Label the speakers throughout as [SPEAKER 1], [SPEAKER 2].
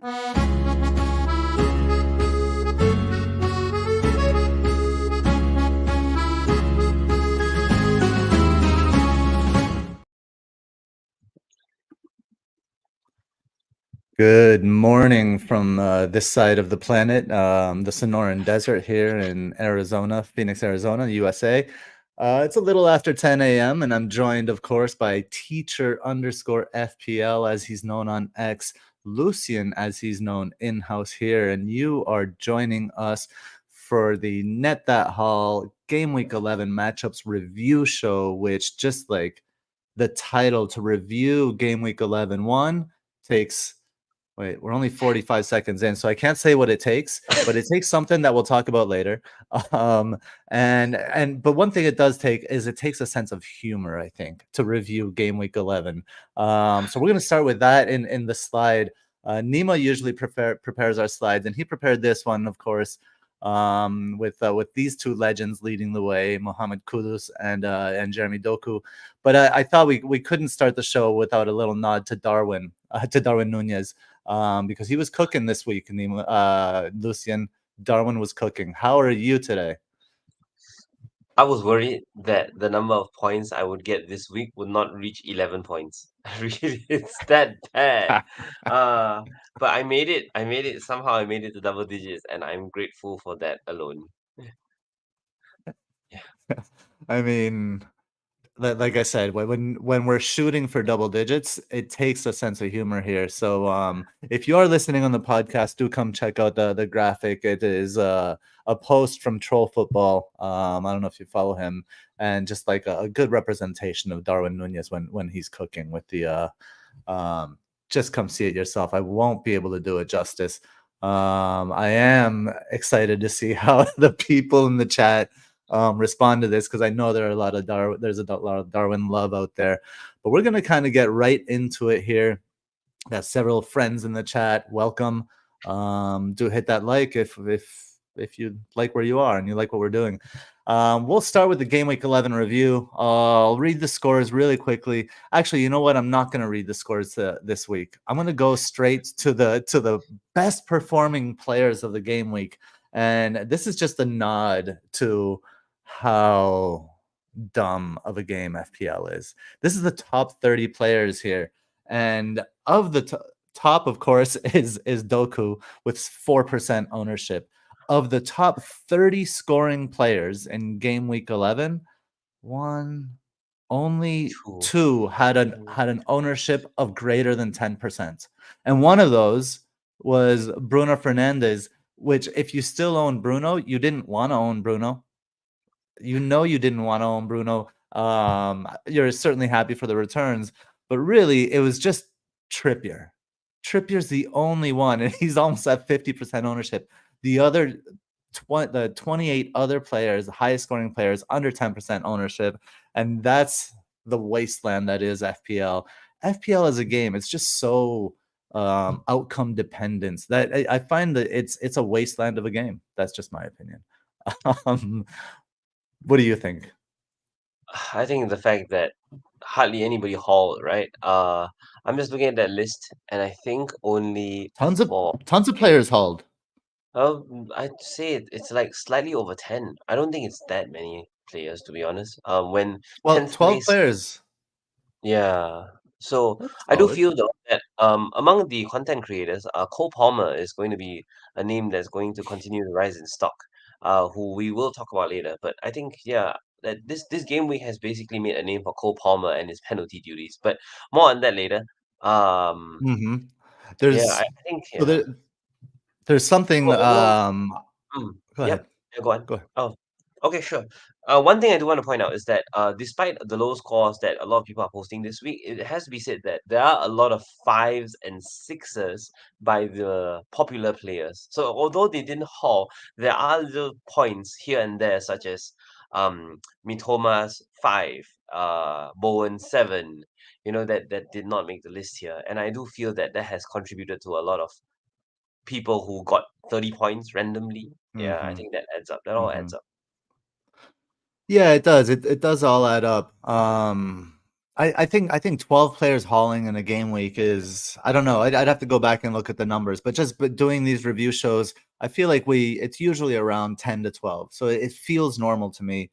[SPEAKER 1] Good morning from this side of the planet, the Sonoran Desert here in Arizona, Phoenix, Arizona, USA. It's a little after 10 a.m. and I'm joined, of course, by teacher_FPL, as he's known on X, Lucian, as he's known in-house here, and you are joining us for the Net That Haul Gameweek 11 matchups review show, which, just like the title, to review Gameweek 11-1 takes... Wait, we're only 45 seconds in, so I can't say what it takes, but it takes something that we'll talk about later. But one thing it does take is it takes a sense of humor, I think, to review Game Week 11. So we're going to start with that in the slide. Nima usually prepares our slides, and he prepared this one, of course, with these two legends leading the way, Mohamed Kudus and Jeremy Doku. But I thought we couldn't start the show without a little nod to Darwin Nunez. Because he was cooking this week, Lucian. Darwin was cooking. How are you today?
[SPEAKER 2] I was worried that the number of points I would get this week would not reach 11 points. Really, it's that bad. But I made it. Somehow I made it to double digits, and I'm grateful for that alone. Yeah.
[SPEAKER 1] I mean, like I said, when we're shooting for double digits, it takes a sense of humor here. So if you are listening on the podcast, do come check out the graphic. It is a post from Troll Football. I don't know if you follow him, and just like a good representation of Darwin Nunez when he's cooking with the just come see it yourself. I won't be able to do it justice. I am excited to see how the people in the chat respond to this, because I know there's a lot of Darwin love out there. But we're going to kind of get right into it here. Got several friends in the chat. Welcome. Do hit that like if you like where you are and you like what we're doing. We'll start with the Game Week 11 review. I'll read the scores really quickly. Actually, you know what? I'm not going to read the scores this week. I'm going to go straight to the best performing players of the game week. And this is just a nod to how dumb of a game FPL is. This is the top 30 players here. And of the top, of course, is Doku with 4% ownership. Of the top 30 scoring players in Game Week 11, only two had an ownership of greater than 10%. And one of those was Bruno Fernandes, which, if you still own Bruno, you didn't want to own Bruno. You didn't want to own Bruno. You're certainly happy for the returns, but really it was just Trippier. Trippier's the only one, and he's almost at 50% ownership. The other the 28 other players, the highest scoring players, under 10% ownership, and that's the wasteland that is FPL. FPL as a game, it's just so outcome dependent that I find that it's a wasteland of a game. That's just my opinion. What do you think?
[SPEAKER 2] I think the fact that hardly anybody hauled, right? I'm just looking at that list, and I think only
[SPEAKER 1] Tons of
[SPEAKER 2] for
[SPEAKER 1] players hauled.
[SPEAKER 2] I'd say it's like slightly over 10. I don't think it's that many players, to be honest. When
[SPEAKER 1] 12
[SPEAKER 2] place,
[SPEAKER 1] players.
[SPEAKER 2] yeah. So
[SPEAKER 1] That's
[SPEAKER 2] I do
[SPEAKER 1] solid.
[SPEAKER 2] feel though that among the content creators, Cole Palmer is going to be a name that's going to continue to rise in stock. Who we will talk about later. But I think that this game week has basically made a name for Cole Palmer and his penalty duties. But more on that later.
[SPEAKER 1] Mm-hmm.
[SPEAKER 2] I think
[SPEAKER 1] so there's something.
[SPEAKER 2] Mm,
[SPEAKER 1] Go
[SPEAKER 2] yep.
[SPEAKER 1] ahead.
[SPEAKER 2] Yeah, go on.
[SPEAKER 1] Go ahead.
[SPEAKER 2] Oh, okay, sure. One thing I do want to point out is that despite the low scores that a lot of people are posting this week, it has to be said that there are a lot of fives and sixes by the popular players. So although they didn't haul, there are little points here and there, such as Mitoma's 5, Bowen 7, that did not make the list here. And I do feel that that has contributed to a lot of people who got 30 points randomly. Yeah, I
[SPEAKER 1] Mm-hmm.
[SPEAKER 2] think that adds up. That all
[SPEAKER 1] Mm-hmm.
[SPEAKER 2] adds up.
[SPEAKER 1] Yeah, it does. It does all add up. I think 12 players hauling in a game week is, I don't know. I'd have to go back and look at the numbers, but just doing these review shows, I feel like it's usually around 10 to 12. So it feels normal to me.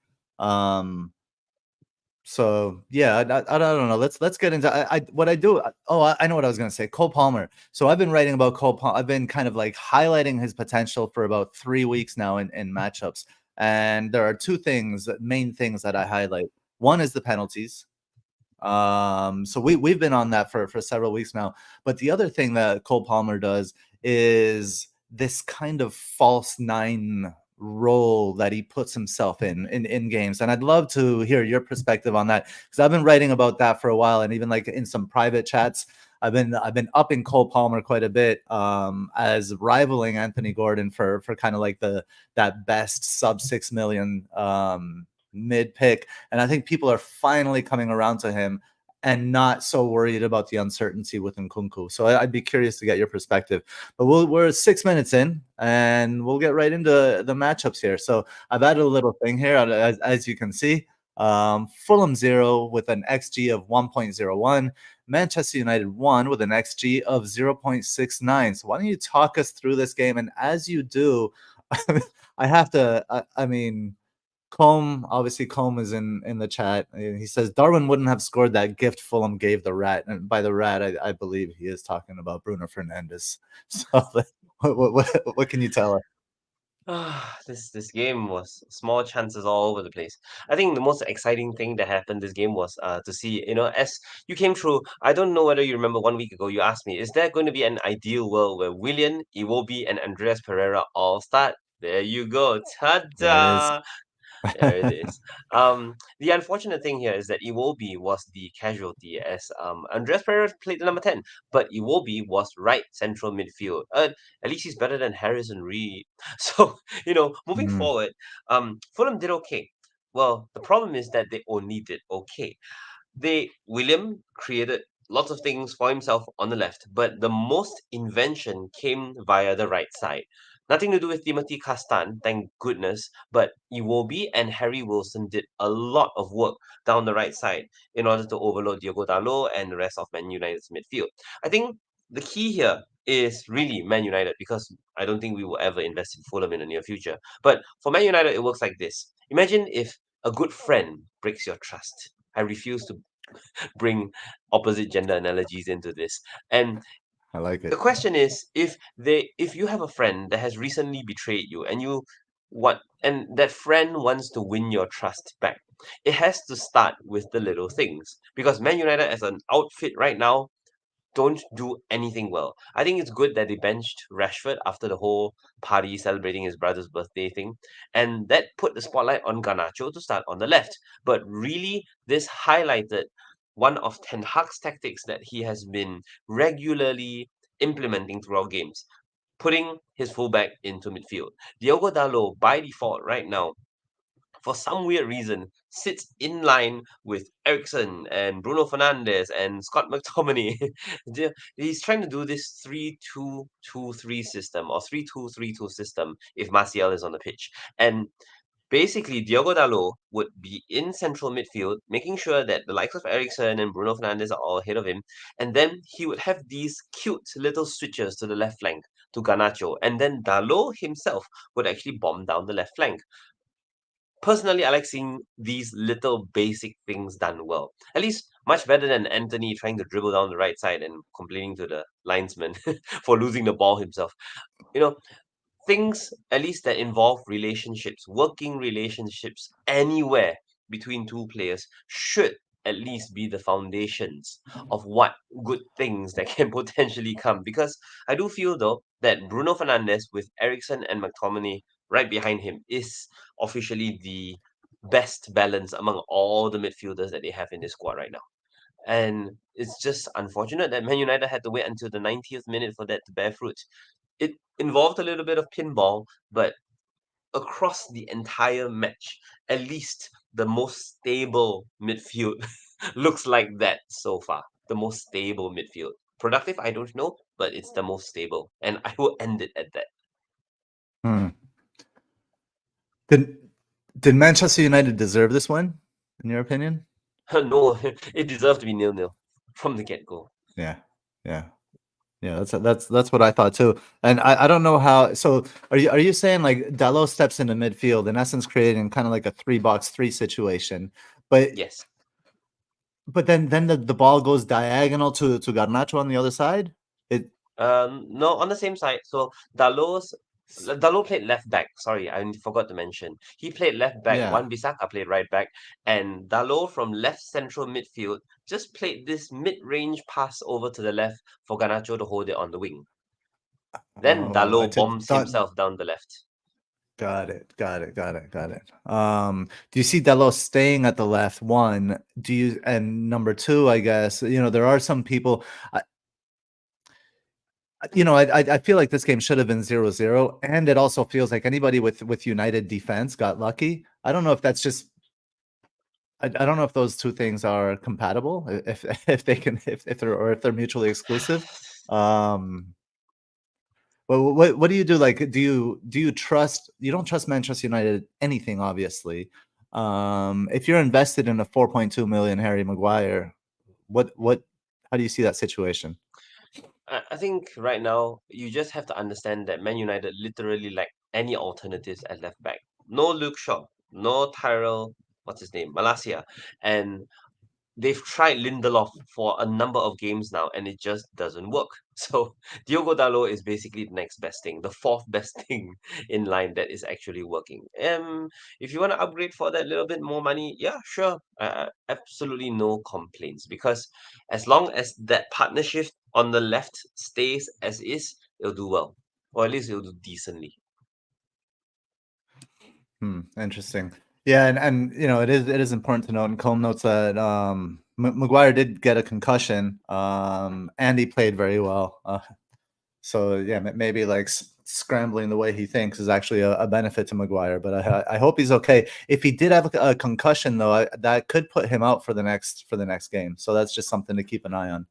[SPEAKER 1] So yeah, I don't know. Let's get into what I do. I know what I was gonna say. Cole Palmer. So I've been writing about Cole Palmer. I've been kind of like highlighting his potential for about 3 weeks now in matchups. And there are two main things that I highlight. One is the penalties. So we've been on that for several weeks now. But the other thing that Cole Palmer does is this kind of false nine role that he puts himself in games. And I'd love to hear your perspective on that, because I've been writing about that for a while, and even like in some private chats, I've been upping Cole Palmer quite a bit, as rivaling Anthony Gordon for kind of like that best sub 6 million mid pick. And I think people are finally coming around to him and not so worried about the uncertainty with Nkunku. So I'd be curious to get your perspective. But we're 6 minutes in, and we'll get right into the matchups here. So I've added a little thing here, as you can see. Fulham 0 with an XG of 1.01. Manchester United 1 with an XG of 0.69. So why don't you talk us through this game? And as you do, I have to, I mean, Combe is in the chat. He says Darwin wouldn't have scored that gift Fulham gave the rat, and by the rat, I believe he is talking about Bruno Fernandes. So, what can you tell us?
[SPEAKER 2] This game was small chances all over the place. I think the most exciting thing that happened this game was to see, as you came through. I don't know whether you remember 1 week ago you asked me, is there going to be an ideal world where Willian, Iwobi, and Andreas Pereira all start? There you go.
[SPEAKER 1] There it is.
[SPEAKER 2] Ta-da! There it is. The unfortunate thing here is that Iwobi was the casualty, as Andreas Pereira played the number 10, but Iwobi was right central midfield. At least he's better than Harrison Reed. So, moving
[SPEAKER 1] Mm,
[SPEAKER 2] forward, Fulham did okay. Well, the problem is that they only did okay. William created lots of things for himself on the left, but the most invention came via the right side. Nothing to do with Timothy Castan, thank goodness, but Iwobi and Harry Wilson did a lot of work down the right side in order to overload Diogo Dalot and the rest of Man United's midfield. I think the key here is really Man United, because I don't think we will ever invest in Fulham in the near future. But for Man United, it works like this. Imagine if a good friend breaks your trust. I refuse to bring opposite gender analogies into this. And
[SPEAKER 1] I like
[SPEAKER 2] the
[SPEAKER 1] it.
[SPEAKER 2] question is, if you have a friend that has recently betrayed you, and that friend wants to win your trust back, it has to start with the little things. Because Man United as an outfit right now don't do anything well. I think it's good that they benched Rashford after the whole party celebrating his brother's birthday thing, and that put the spotlight on Garnacho to start on the left. But really, this highlighted one of Ten Hag's tactics that he has been regularly implementing throughout games, putting his fullback into midfield. Diogo Dalot, by default, right now, for some weird reason, sits in line with Ericsson and Bruno Fernandes and Scott McTominay. He's trying to do this 3-2-2-3 system, or 3-2-3-2 system if Martial is on the pitch. And basically, Diogo Dalot would be in central midfield, making sure that the likes of Ericsson and Bruno Fernandes are all ahead of him. And then he would have these cute little switches to the left flank to Garnacho. And then Dalot himself would actually bomb down the left flank. Personally, I like seeing these little basic things done well. At least much better than Anthony trying to dribble down the right side and complaining to the linesman for losing the ball himself. You know, things at least that involve relationships, working relationships anywhere between two players should at least be the foundations of what good things that can potentially come. Because I do feel though that Bruno Fernandes with Ericsson and McTominay right behind him is officially the best balance among all the midfielders that they have in this squad right now. And it's just unfortunate that Man United had to wait until the 90th minute for that to bear fruit. It involved a little bit of pinball, but across the entire match, at least the most stable midfield looks like that so far. The most stable midfield. Productive, I don't know, but it's the most stable. And I will end it at that.
[SPEAKER 1] Hmm. Did Manchester United deserve this win, in your opinion?
[SPEAKER 2] No, it deserved to be nil-nil from the get-go.
[SPEAKER 1] Yeah, yeah, yeah. That's what I thought too. And I don't know how. So are you saying like Dalot steps into midfield in essence, creating kind of like a 3-box-3 situation, but
[SPEAKER 2] Yes.
[SPEAKER 1] then the ball goes diagonal to Garnacho on the other side. It
[SPEAKER 2] No, on the same side. So Dalot played left back. Sorry, I forgot to mention. He played left back.
[SPEAKER 1] yeah.
[SPEAKER 2] Wan-Bissaka played right back, and Dalot from left central midfield just played this mid-range pass over to the left for Garnacho to hold it on the wing. Then
[SPEAKER 1] Oh, I
[SPEAKER 2] Dalot
[SPEAKER 1] t-
[SPEAKER 2] bombs
[SPEAKER 1] thought.
[SPEAKER 2] himself down the left.
[SPEAKER 1] Got it. Got it. Got it. Got it. Do you see Delos staying at the left? One, do you, and number two, I guess, there are some people, I feel like this game should have been 0-0, and it also feels like anybody with United defense got lucky. I don't know if that's just, I don't know if those two things are compatible, if they can, if they're mutually exclusive. Um, Well, what do you do? Like, do you trust? You don't trust Manchester United anything, obviously. If you're invested in a 4.2 million Harry Maguire, what? How do you see that situation?
[SPEAKER 2] I think right now you just have to understand that Man United literally lack any alternatives at left back. No Luke Shaw, no Tyrell, what's his name, Malacia, and they've tried Lindelof for a number of games now, and it just doesn't work. So Diogo Dalot is basically the next best thing, the fourth best thing in line that is actually working. If you want to upgrade for that little bit more money, yeah, sure, absolutely no complaints. Because as long as that partnership on the left stays as is, it'll do well, or at least it'll do decently.
[SPEAKER 1] Interesting. Yeah, and it is important to note, and Colm notes that Maguire did get a concussion, and he played very well. So yeah, maybe like scrambling the way he thinks is actually a benefit to Maguire. But I hope he's okay. If he did have a concussion though, that could put him out for the next game. So that's just something to keep an eye on.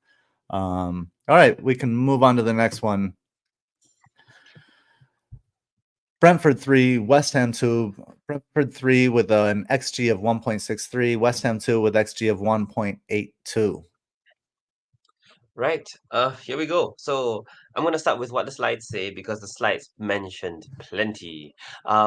[SPEAKER 1] All right, we can move on to the next one. Brentford 3, West Ham 2. Brentford 3 with an XG of 1.63. West Ham 2 with XG of 1.82.
[SPEAKER 2] Right. Here we go. So I'm gonna start with what the slides say because the slides mentioned plenty.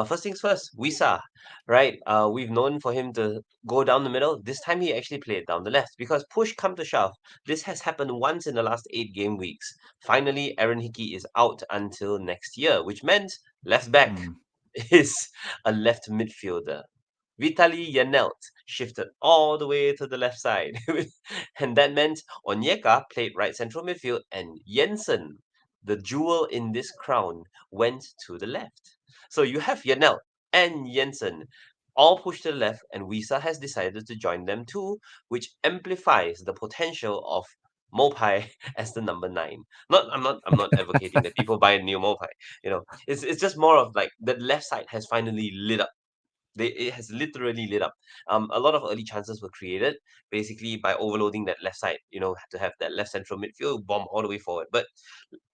[SPEAKER 2] First things first, Wisa, right? We've known for him to go down the middle. This time he actually played down the left because push come to shove. This has happened once in the last 8 game weeks. Finally, Aaron Hickey is out until next year, which meant left back
[SPEAKER 1] Hmm.
[SPEAKER 2] is a left midfielder. Vitaly Yanelt shifted all the way to the left side. And that meant Onyeka played right central midfield and Jensen, the jewel in this crown, went to the left. So you have Yanelt and Jensen all pushed to the left, and Wisa has decided to join them too, which amplifies the potential of Mopai as the number 9. I'm not advocating that people buy a new Mopai. It's just more of like the left side has finally lit up. It has literally lit up. A lot of early chances were created basically by overloading that left side. To have that left central midfield bomb all the way forward. But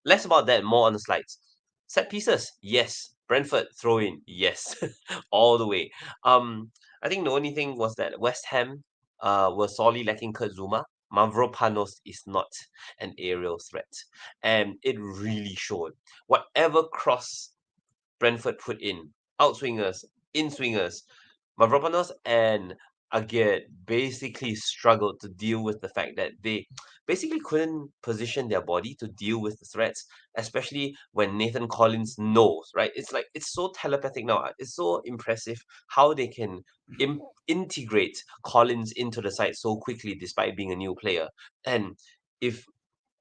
[SPEAKER 2] less about that, more on the slides. Set pieces, yes. Brentford throw in, yes, all the way. I think the only thing was that West Ham were sorely lacking Kurt Zuma. Mavropanos is not an aerial threat, and it really showed. Whatever cross Brentford put in, outswingers, in-swingers, Mavropanos and Agate basically struggled to deal with the fact that they basically couldn't position their body to deal with the threats, especially when Nathan Collins knows, right? It's like it's so telepathic now. It's so impressive how they can integrate Collins into the side so quickly despite being a new player. And if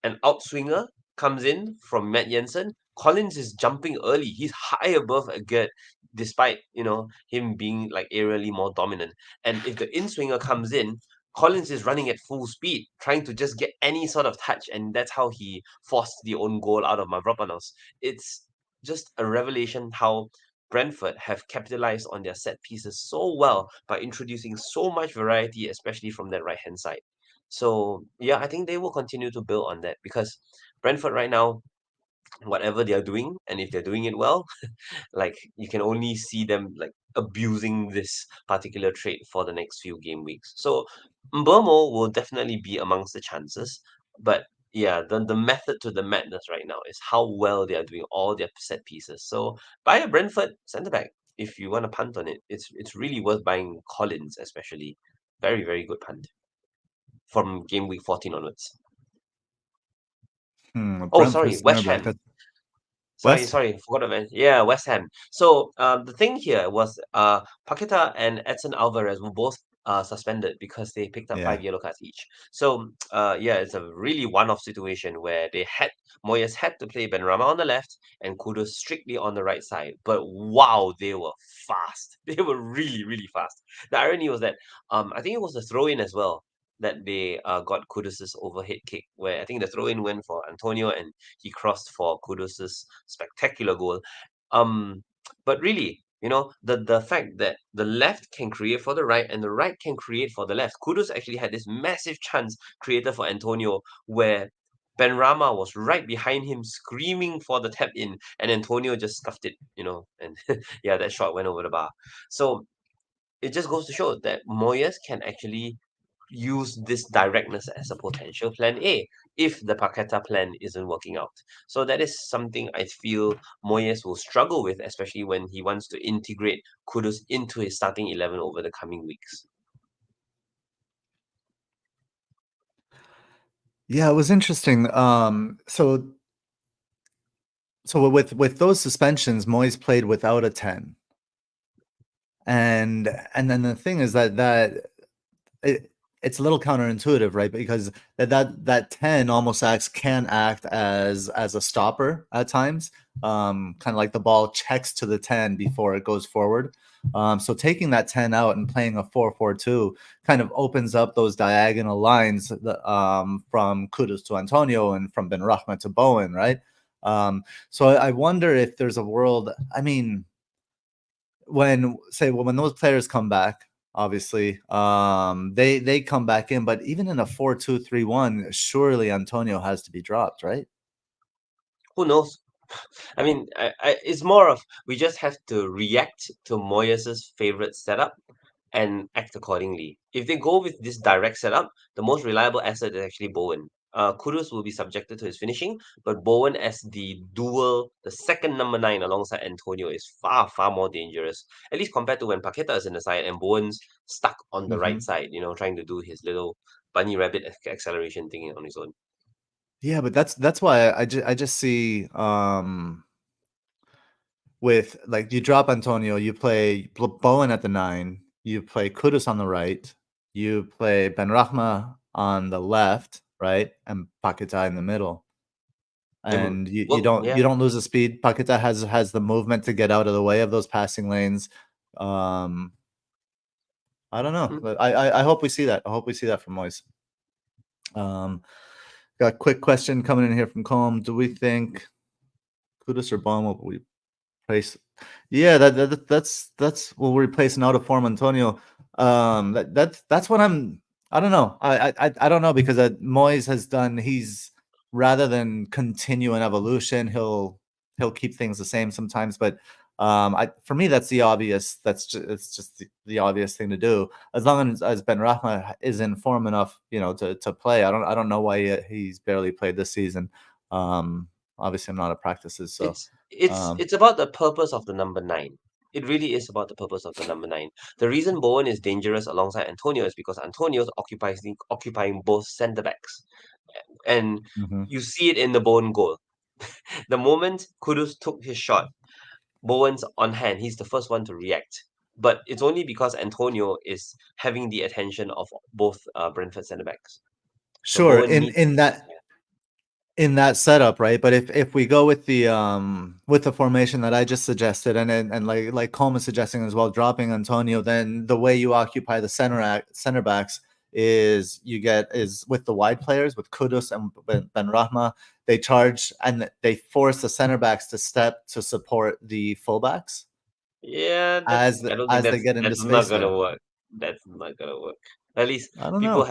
[SPEAKER 2] an outswinger comes in from Matt Jensen, Collins is jumping early. He's high above Agate, despite him being like aerially more dominant. And if the inswinger comes in, Collins is running at full speed, trying to just get any sort of touch, and that's how he forced the own goal out of Mavropanos. It's just a revelation how Brentford have capitalized on their set pieces so well by introducing so much variety, especially from that right hand side. So yeah, I think they will continue to build on that because Brentford right now whatever they are doing, and if they're doing it well, like you can only see them like abusing this particular trait for the next few game weeks. So Mbomo will definitely be amongst the chances, but yeah, the method to the madness right now is how well they are doing all their set pieces. So buy a Brentford centre back if you want to punt on it. It's really worth buying Collins, especially. Very, very good punt from game week 14 onwards. Oh,
[SPEAKER 1] Brentford
[SPEAKER 2] sorry,
[SPEAKER 1] center
[SPEAKER 2] West
[SPEAKER 1] back.
[SPEAKER 2] Ham. Sorry,
[SPEAKER 1] West.
[SPEAKER 2] sorry, forgot to mention. Yeah, West Ham. So the thing here was Paqueta and Edson Alvarez were both suspended because they picked up
[SPEAKER 1] Yeah.
[SPEAKER 2] 5 yellow cards each. So yeah, it's a really one-off situation where Moyes had to play Benrahma on the left and Kudus strictly on the right side. But wow, they were fast. They were really, really fast. The irony was that I think it was a throw-in as well that they got Kudus's overhead kick, where I think the throw-in went for Antonio and he crossed for Kudus's spectacular goal. But really, the fact that the left can create for the right and the right can create for the left. Kudus actually had this massive chance created for Antonio where Benrahma was right behind him screaming for the tap in and Antonio just scuffed it, and yeah, that shot went over the bar. So it just goes to show that Moyes can actually use this directness as a potential plan A if the Paqueta plan isn't working out. So that is something I feel Moyes will struggle with, especially when he wants to integrate Kudus into his starting 11 over the coming weeks.
[SPEAKER 1] Yeah, it was interesting. So with those suspensions, Moyes played without a 10. And then the thing is that it's a little counterintuitive, right? Because that 10 almost can act as a stopper at times. Kind of like the ball checks to the 10 before it goes forward. So taking that 10 out and playing a 4-4-2 kind of opens up those diagonal lines from Kudus to Antonio and from Benrahma to Bowen, right? So I wonder if there's a world. I mean, when those players come back, obviously, they come back in, but even in a 4-2-3-1, surely Antonio has to be dropped, right?
[SPEAKER 2] Who knows? I mean, it's more of we just have to react to Moyes' favorite setup and act accordingly. If they go with this direct setup, the most reliable asset is actually Bowen. Kudus will be subjected to his finishing, but Bowen as the second number 9 alongside Antonio is far, far more dangerous. At least compared to when Paqueta is in the side and Bowen's stuck on the right
[SPEAKER 1] Mhm.
[SPEAKER 2] side, trying to do his little bunny rabbit acceleration thing on his own.
[SPEAKER 1] Yeah, but that's why I just see with like you drop Antonio, you play Bowen at the 9, you play Kudus on the right, you play Benrahma on the left, right, and Paqueta in the middle.
[SPEAKER 2] It would
[SPEAKER 1] And you
[SPEAKER 2] work,
[SPEAKER 1] don't
[SPEAKER 2] yeah.
[SPEAKER 1] you don't lose the speed. Paqueta has the movement to get out of the way of those passing lanes. Um, I don't know.
[SPEAKER 2] Mm.
[SPEAKER 1] But I hope we see that. I hope we see that from Moyes. Um, got a quick question coming in here from Colm. Do we think Kudus or Bond will we replace? Yeah, that's will replace an out of form Antonio. That's what I don't know. I don't know because Moyes has done. He's rather than continue an evolution, he'll keep things the same sometimes. But for me, that's the obvious. It's just the obvious thing to do. As long as Ben Rahma is in form enough, to play. I don't know why he's barely played this season. Obviously, I'm not at practices, so. Um,
[SPEAKER 2] It's about the purpose of the number 9. It really is about the purpose of the number 9. The reason Bowen is dangerous alongside Antonio is because Antonio is occupying both centre backs, and
[SPEAKER 1] mhm.
[SPEAKER 2] you see it in the Bowen goal. The moment Kudus took his shot, Bowen's on hand. He's the first one to react. But it's only because Antonio is having the attention of both Brentford centre backs. So
[SPEAKER 1] Sure,
[SPEAKER 2] Bowen
[SPEAKER 1] in
[SPEAKER 2] needs.
[SPEAKER 1] in that in that setup, right? But if we go with the formation that I just suggested, and like Coleman suggesting as well, dropping Antonio, then the way you occupy the center backs is with the wide players with Kudus and Ben Rahma. They charge and they force the center backs to step to support the fullbacks
[SPEAKER 2] Yeah,
[SPEAKER 1] as
[SPEAKER 2] I don't think
[SPEAKER 1] as they
[SPEAKER 2] that's
[SPEAKER 1] get into
[SPEAKER 2] that's not
[SPEAKER 1] space
[SPEAKER 2] gonna
[SPEAKER 1] there.
[SPEAKER 2] work. That's not gonna work. At least
[SPEAKER 1] I don't know.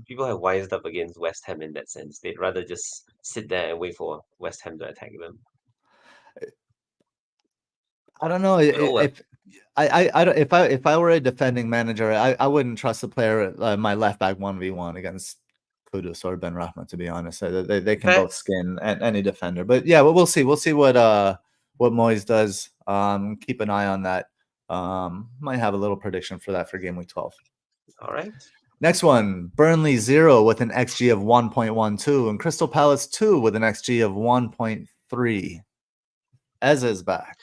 [SPEAKER 2] people have wised up against West Ham in that sense. They'd rather just sit there and wait for West Ham to attack them.
[SPEAKER 1] I don't know
[SPEAKER 2] But oh well.
[SPEAKER 1] if if I were a defending manager, I wouldn't trust a player my left back 1v1 against Kudus or Ben Rahma, to be honest. They can
[SPEAKER 2] Fair.
[SPEAKER 1] both skin any defender. But yeah, we'll see. We'll see what Moyes does. Keep an eye on that. Might have a little prediction for that for game week 12.
[SPEAKER 2] All right.
[SPEAKER 1] Next one, Burnley 0 with an XG of 1.12 and Crystal Palace 2 with an XG of 1.3. Eze is back.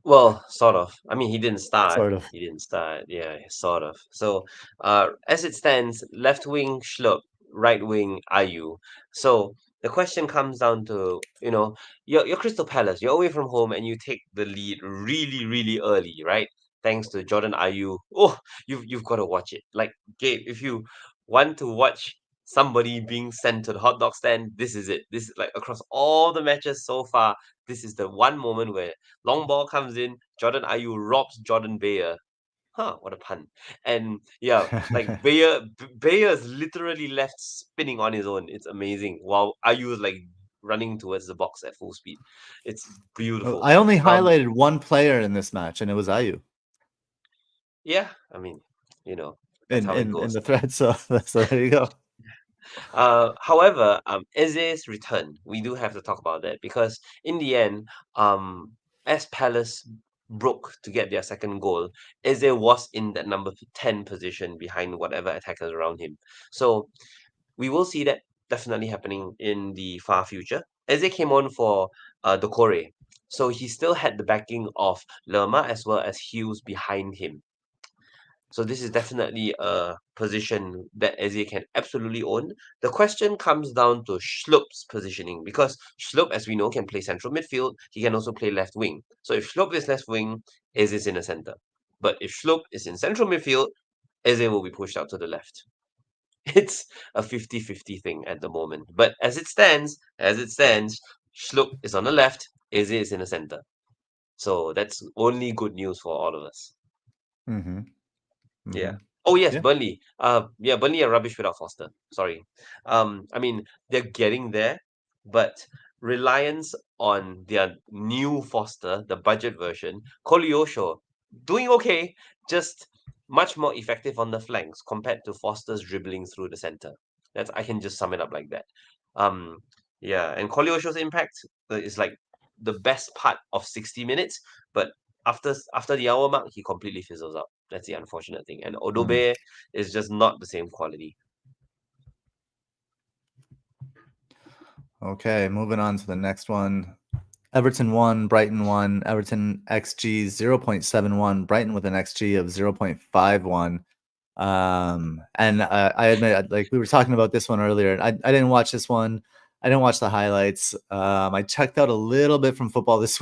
[SPEAKER 2] Well, sort of. I mean, he didn't start.
[SPEAKER 1] Sort of.
[SPEAKER 2] He didn't start. Yeah, sort of. So, as it stands, left wing Schlupp, right wing Ayu. So the question comes down to, you're Crystal Palace. You're away from home and you take the lead really, really early, right? Thanks to Jordan Ayu. Oh, you've got to watch it. Like, Gabe, if you want to watch somebody being sent to the hot dog stand, this is it. This is like across all the matches so far. This is the one moment where long ball comes in, Jordan Ayew robs Jordan Bayer. Huh, what a pun. And yeah, like Bayer is literally left spinning on his own. It's amazing. While Ayew is like running towards the box at full speed. It's beautiful.
[SPEAKER 1] I only highlighted one player in this match, and it was Ayu
[SPEAKER 2] Yeah, I mean, that's how it
[SPEAKER 1] in
[SPEAKER 2] goes.
[SPEAKER 1] the thread. So there you go.
[SPEAKER 2] However, Eze's return, we do have to talk about that because in the end, as Palace broke to get their second goal, Eze was in that number 10 position behind whatever attackers around him. So we will see that definitely happening in the far future. Eze came on for Decore, so he still had the backing of Lerma as well as Hughes behind him. So this is definitely a position that Eze can absolutely own. The question comes down to Schlupp's positioning because Schlupp, as we know, can play central midfield. He can also play left wing. So if Schlupp is left wing, Eze is in the center. But if Schlupp is in central midfield, Eze will be pushed out to the left. It's a 50-50 thing at the moment. But as it stands, Schlupp is on the left, Eze is in the center. So that's only good news for all of us.
[SPEAKER 1] Mm-hmm.
[SPEAKER 2] Yeah.
[SPEAKER 1] Mm-hmm.
[SPEAKER 2] Oh yes,
[SPEAKER 1] Yeah.
[SPEAKER 2] Burnley. Yeah, Burnley are rubbish without Foster. Sorry. I mean they're getting there, but reliance on their new Foster, the budget version, Kolyosho, doing okay, just much more effective on the flanks compared to Foster's dribbling through the center. I can just sum it up like that. Um, yeah, and Kolyosho's impact is like the best part of 60 minutes, but after the hour mark, he completely fizzles out. That's the unfortunate thing. And
[SPEAKER 1] Mm.
[SPEAKER 2] Odobe is just not the same quality.
[SPEAKER 1] Okay, moving on to the next one. Everton 1, Brighton 1, Everton XG 0.71, Brighton with an XG of 0.51. And I admit, like we were talking about this one earlier, and I didn't watch this one. I didn't watch the highlights. I checked out a little bit from football this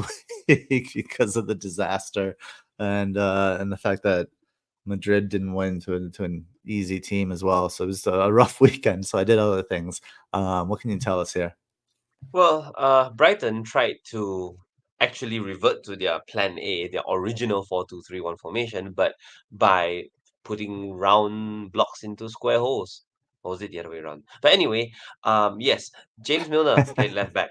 [SPEAKER 1] week because of the disaster and the fact that Madrid didn't win to an easy team as well. So it was a rough weekend. So I did other things. What can you tell us here?
[SPEAKER 2] Well, Brighton tried to actually revert to their plan A, their original 4-2-3-1 formation, but by putting round blocks into square holes. Or was it the other way around? But anyway, yes, James Milner played left back.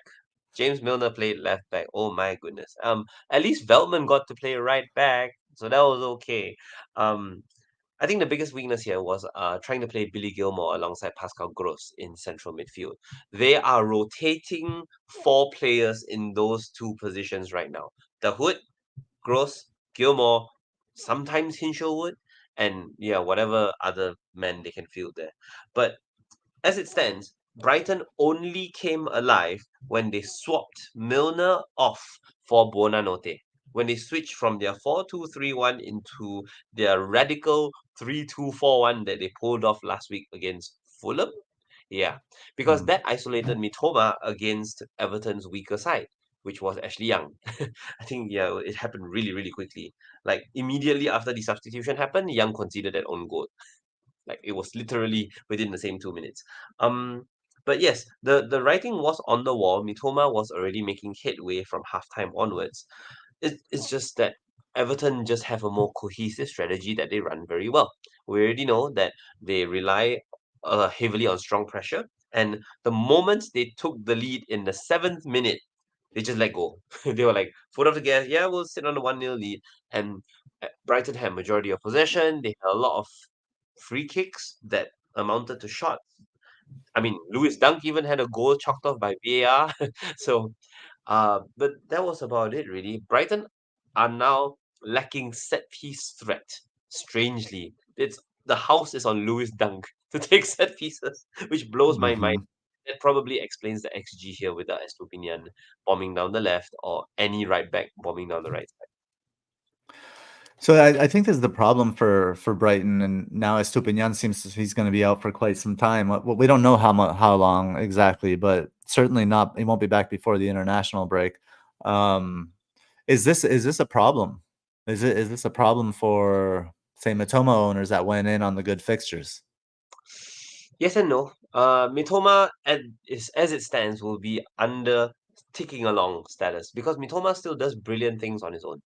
[SPEAKER 2] James Milner played left back. Oh my goodness. At least Veltman got to play right back, so that was okay. Um, I think the biggest weakness here was trying to play Billy Gilmore alongside Pascal Gross in central midfield. They are rotating four players in those two positions right now. The Hood, Gross, Gilmore, sometimes Hinshelwood, and yeah, whatever other men they can field there. But as it stands, Brighton only came alive when they swapped Milner off for Buonanotte. When they switched from their 4-2-3-1 into their radical 3-2-4-1 that they pulled off last week against Fulham. Yeah, because
[SPEAKER 1] Mm.
[SPEAKER 2] that isolated Mitoma against Everton's weaker side, which was Ashley Young. I think, yeah, it happened really, really quickly. Like, immediately after the substitution happened, Young conceded that own goal. Like it was literally within the same 2 minutes. Um, but yes, the writing was on the wall. Mitoma was already making headway from halftime onwards. It's just that Everton just have a more cohesive strategy that they run very well. We already know that they rely heavily on strong pressure, and the moment they took the lead in the 7th minute, they just let go. They were like, foot off the gas, yeah, we'll sit on the 1-0 lead. And Brighton had majority of possession. They had a lot of free kicks that amounted to shots. I mean, Lewis Dunk even had a goal chalked off by VAR. So, but that was about it, really. Brighton are now lacking set piece threat. Strangely, it's the house is on Lewis Dunk to take set pieces, which blows my mind.
[SPEAKER 1] Hmm.
[SPEAKER 2] That probably explains the XG here with the Estupinian bombing down the left or any right back bombing down the right side.
[SPEAKER 1] So I think this is the problem for Brighton, and now Estupinian seems he's going to be out for quite some time. We don't know how long exactly, but certainly not. He won't be back before the international break. Um, is this a problem? Is this a problem for, say, Matoma owners that went in on the good fixtures?
[SPEAKER 2] Yes and no. Mitoma as it stands will be under ticking along status because Mitoma still does brilliant things on his own.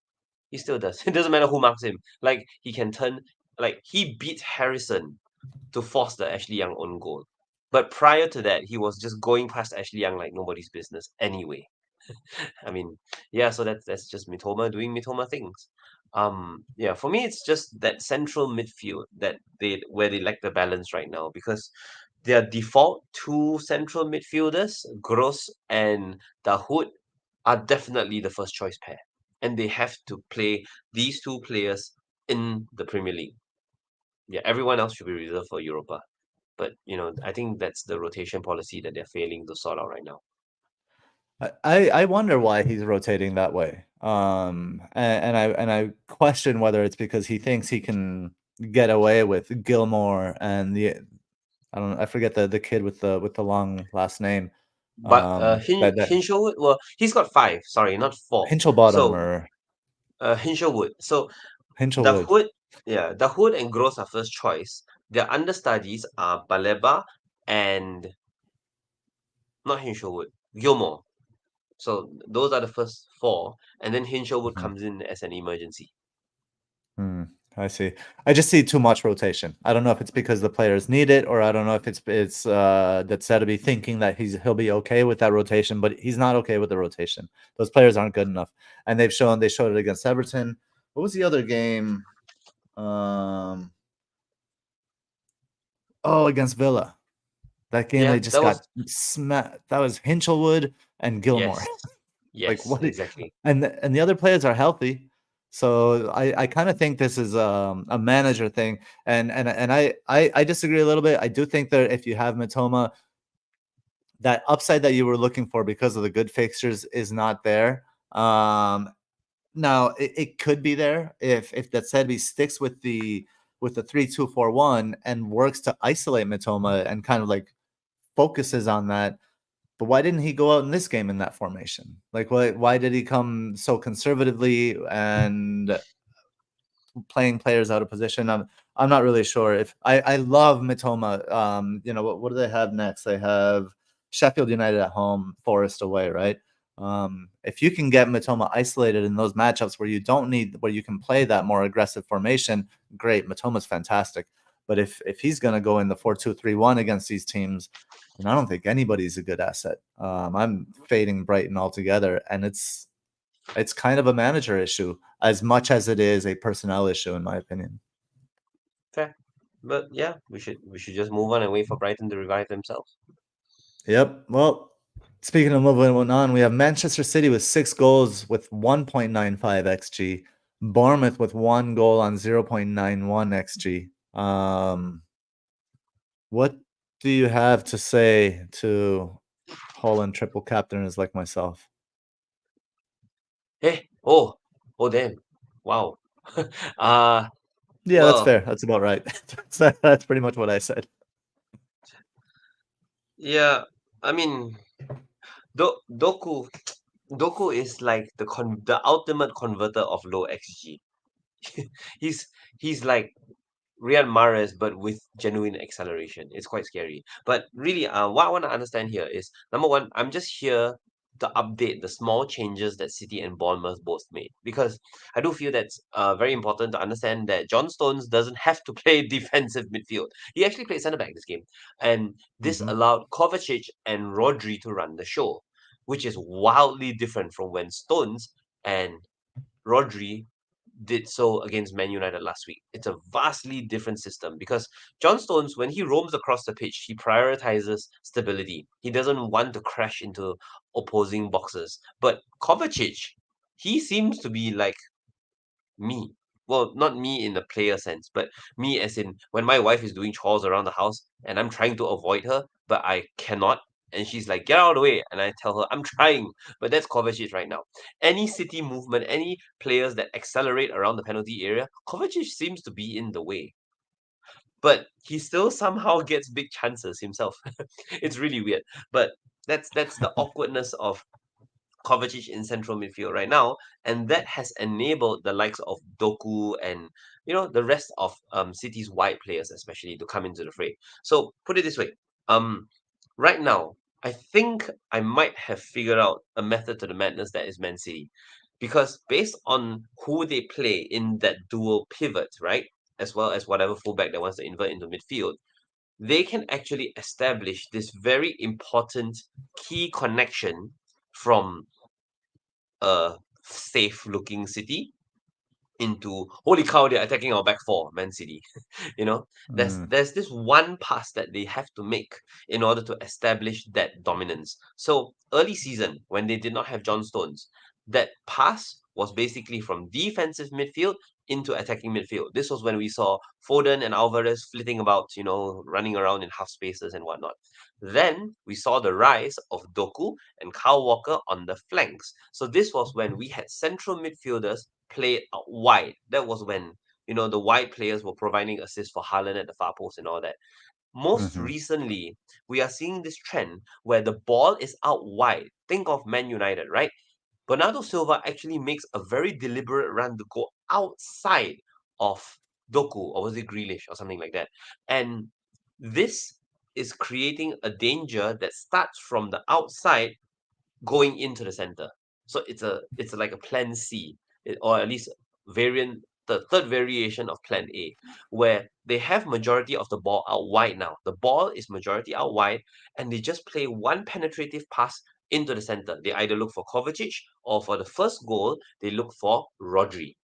[SPEAKER 2] He still does. It doesn't matter who marks him. Like he can turn like he beat Harrison to force the Ashley Young own goal. But prior to that, he was just going past Ashley Young like nobody's business anyway. I mean, yeah, so that's just Mitoma doing Mitoma things. Yeah, for me it's just that central midfield that they where they lack the balance right now because their default two central midfielders, Gross and Dahoud, are definitely the first choice pair. And they have to play these two players in the Premier League. Yeah, everyone else should be reserved for Europa. But I think that's the rotation policy that they're failing to sort out right now.
[SPEAKER 1] I wonder why he's rotating that way. And I question whether it's because he thinks he can get away with Gilmore and I forget the kid with the long last name.
[SPEAKER 2] But
[SPEAKER 1] That
[SPEAKER 2] Hinshelwood, well, he's got five, sorry, not four.
[SPEAKER 1] Hinchelbottom
[SPEAKER 2] So
[SPEAKER 1] or
[SPEAKER 2] Hinshelwood. So the
[SPEAKER 1] Hinchelwood.
[SPEAKER 2] Hood, yeah, the Hood and Gross are first choice. Their understudies are Baleba and not Hinshelwood, Gilmore. So those are the first four, and then Hinshelwood
[SPEAKER 1] Mhm.
[SPEAKER 2] comes in as an emergency.
[SPEAKER 1] Hmm, I see. I just see too much rotation. I don't know if it's because the players need it, or I don't know if it's that Setabi thinking that he'll be okay with that rotation, but he's not okay with the rotation. Those players aren't good enough, and they showed it against Everton. What was the other game? Um, oh, against Villa. That game they
[SPEAKER 2] Yeah,
[SPEAKER 1] just
[SPEAKER 2] that
[SPEAKER 1] got
[SPEAKER 2] was
[SPEAKER 1] smacked. That was Hinchelwood and Gilmore.
[SPEAKER 2] yes,
[SPEAKER 1] Like
[SPEAKER 2] yes,
[SPEAKER 1] what?
[SPEAKER 2] exactly.
[SPEAKER 1] And the other players are healthy, so I kind of think this is a manager thing, and I disagree a little bit. I do think that if you have Matoma, that upside that you were looking for because of the good fixtures is not there. Now it could be there if that said he sticks with the 3-2-4-1 and works to isolate Matoma and kind of like focuses on that. But why didn't he go out in this game in that formation? Like, why did he come so conservatively and playing players out of position? I'm not really sure. If I love Mitoma. What do they have next? They have Sheffield United at home, Forest away, right? If you can get Matoma isolated in those matchups where you can play that more aggressive formation, great. Matoma's fantastic. But if he's going to go in the 4-2-3-1 against these teams, then I don't think anybody's a good asset. I'm fading Brighton altogether, and it's kind of a manager issue as much as it is a personnel issue, in my opinion.
[SPEAKER 2] Fair. But yeah, we should just move on and wait for Brighton to revive themselves.
[SPEAKER 1] Yep. Well, speaking of moving on, we have Manchester City with 6 goals with 1.95 xG, Bournemouth with 1 goal on 0.91 xG. What do you have to say to Holland triple captainers like myself?
[SPEAKER 2] Hey, oh damn. Wow. uh
[SPEAKER 1] Yeah, that's
[SPEAKER 2] well,
[SPEAKER 1] fair. That's about right. That's pretty much what I said.
[SPEAKER 2] yeah, I mean Doku Doku is like the ultimate converter of low XG. He's he's like Riyad Mahrez, but with genuine acceleration. It's quite scary. But really, what I want to understand here is number one, I'm just here. to update the small changes that City and Bournemouth both made, because I do feel that's very important to understand that John Stones doesn't have to play defensive midfield. He actually played centre back this game, and this
[SPEAKER 1] Mm-hmm.
[SPEAKER 2] allowed Kovacic and Rodri to run the show, which is wildly different from when Stones and Rodri did so against Man United last week. It's a vastly different system because John Stones, when he roams across the pitch, he prioritizes stability. He doesn't want to crash into opposing boxes. But Kovacic, he seems to be like me. Well, not me in the player sense, but me as in when my wife is doing chores around the house and I'm trying to avoid her, but I cannot. And she's like, get out of the way. And I tell her, I'm trying. But that's Kovacic right now. Any city movement, any players that accelerate around the penalty area, Kovacic seems to be in the way. But he still somehow gets big chances himself. It's really weird. But that's the awkwardness of Kovacic in central midfield right now, and that has enabled the likes of Doku and the rest of City's wide players, especially, to come into the fray. So put it this way, um, right now, I think I might have figured out a method to the madness that is Man City, because based on who they play in that dual pivot, right, as well as whatever fullback that wants to invert into midfield, they can actually establish this very important key connection from a safe looking City into holy cow, they're attacking our back four, Man City. you know, there's
[SPEAKER 1] Mm.
[SPEAKER 2] there's this one pass that they have to make in order to establish that dominance. So early season, when they did not have John Stones, that pass was basically from defensive midfield into attacking midfield. This was when we saw Foden and Alvarez flitting about, running around in half spaces and whatnot. Then we saw the rise of Doku and Kyle Walker on the flanks. So this was when we had central midfielders played out wide. That was when the wide players were providing assists for Haaland at the far post and all that. Most
[SPEAKER 1] Mm-hmm.
[SPEAKER 2] recently, we are seeing this trend where the ball is out wide. Think of Man United, right? Bernardo Silva actually makes a very deliberate run to go outside of Doku, or was it Grealish or something like that? And this is creating a danger that starts from the outside going into the center. So it's like a plan C, or at least variant, the third variation of plan A, where they have majority of the ball out wide now. The ball is majority out wide, and they just play one penetrative pass into the center. They either look for Kovacic, or for the first goal, they look for Rodri.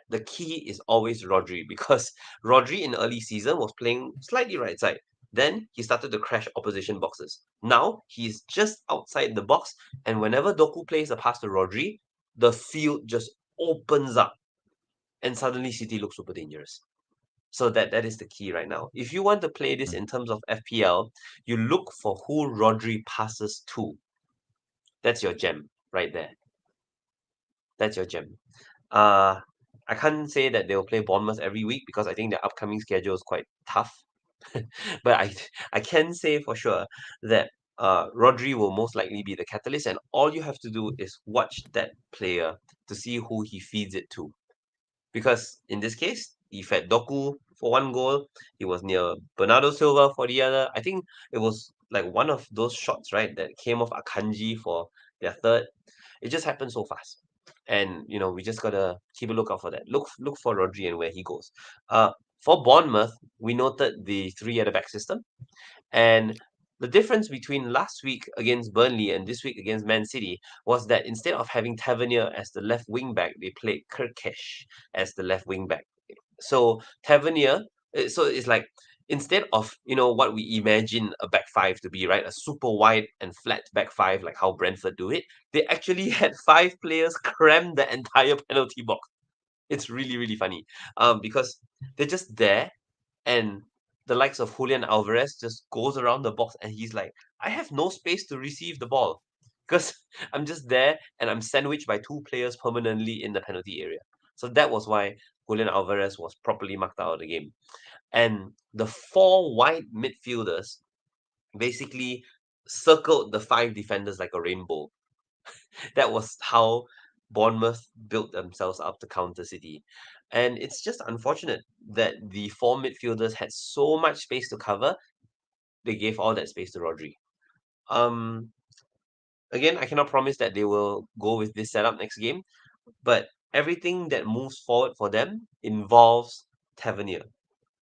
[SPEAKER 2] The key is always Rodri, because Rodri in early season was playing slightly right side. Then he started to crash opposition boxes. Now he's just outside the box, and whenever Doku plays a pass to Rodri, the field just opens up, and suddenly City looks super dangerous. So that is the key right now. If you want to play this in terms of FPL, you look for who Rodri passes to. That's your gem right there. That's your gem. Uh, I can't say that they'll play Bournemouth every week because I think their upcoming schedule is quite tough. But I can say for sure that Rodri will most likely be the catalyst, and all you have to do is watch that player to see who he feeds it to. Because in this case, he fed Doku for one goal. He was near Bernardo Silva for the other. I think it was like one of those shots, right, that came off Akanji for their third. It just happened so fast. And we just gotta keep a lookout for that. Look for Rodri and where he goes. For Bournemouth, we noted the three at the back system. And the difference between last week against Burnley and this week against Man City was that instead of having Tavernier as the left wing back, they played Kirkesh as the left wing back. So Tavernier, so it's like instead of what we imagine a back five to be, right, a super wide and flat back five like how Brentford do it, they actually had five players cram the entire penalty box. It's really really funny, because they're just there, and the likes of Julian Alvarez just goes around the box and he's like, I have no space to receive the ball because I'm just there and I'm sandwiched by two players permanently in the penalty area. So that was why Julian Alvarez was properly marked out of the game. And the four wide midfielders basically circled the five defenders like a rainbow. That was how Bournemouth built themselves up to counter City. And it's just unfortunate that the four midfielders had so much space to cover, they gave all that space to Rodri. Um, Again, I cannot promise that they will go with this setup next game, but everything that moves forward for them involves Tavernier,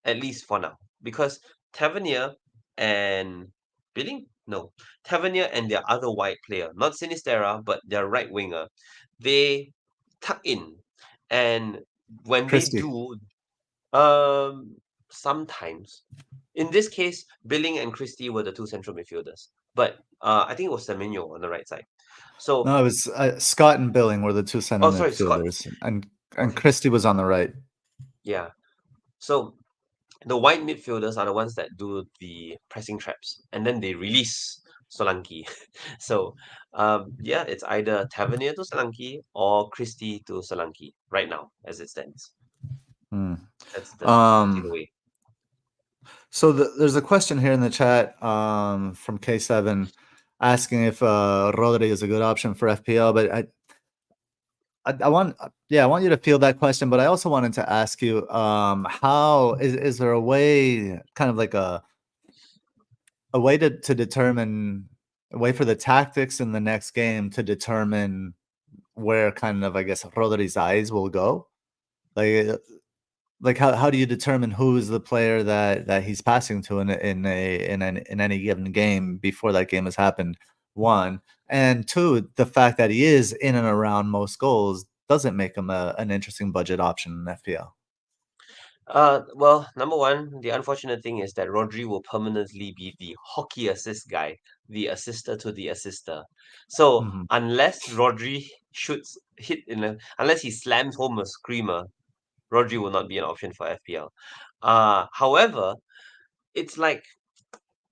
[SPEAKER 2] at least for now. Because Tavernier and Billing? No. Tavernier and their other wide player, not Sinistera, but their right winger, they tuck in. And when they
[SPEAKER 1] Christie.
[SPEAKER 2] do, sometimes. In this case, Billing and Christie were the two central midfielders. But I think it was Semenyo on the right side. So,
[SPEAKER 1] No, it was Scott and Billing were the two center
[SPEAKER 2] oh, sorry, Scott.
[SPEAKER 1] midfielders, and
[SPEAKER 2] Okay,
[SPEAKER 1] Christie was on the right.
[SPEAKER 2] yeah. So the wide midfielders are the ones that do the pressing traps, and then they release Solanke. So, yeah, it's either Tavernier to Solanke or Christie to Solanke right now, as it stands.
[SPEAKER 1] Hmm.
[SPEAKER 2] That's the
[SPEAKER 1] Um,
[SPEAKER 2] takeaway.
[SPEAKER 1] so there's a question here in the chat from K7 asking if Rodri is a good option for FPL, but I want I want you to feel that question, but I also wanted to ask you how is there a way, kind of like a way to determine a way for the tactics in the next game to determine where kind of, I guess, Rodri's eyes will go? Like like how do you determine who's the player that he's passing to in any given game before that game has happened? One, and two, the fact that he is in and around most goals doesn't make him an interesting budget option in FPL.
[SPEAKER 2] Well, number one, the unfortunate thing is that Rodri will permanently be the hockey assist guy, the assister to the assister. So
[SPEAKER 1] Mhm.
[SPEAKER 2] unless Rodri shoots hit in a, unless he slams home a screamer, Rodri will not be an option for FPL. However, it's like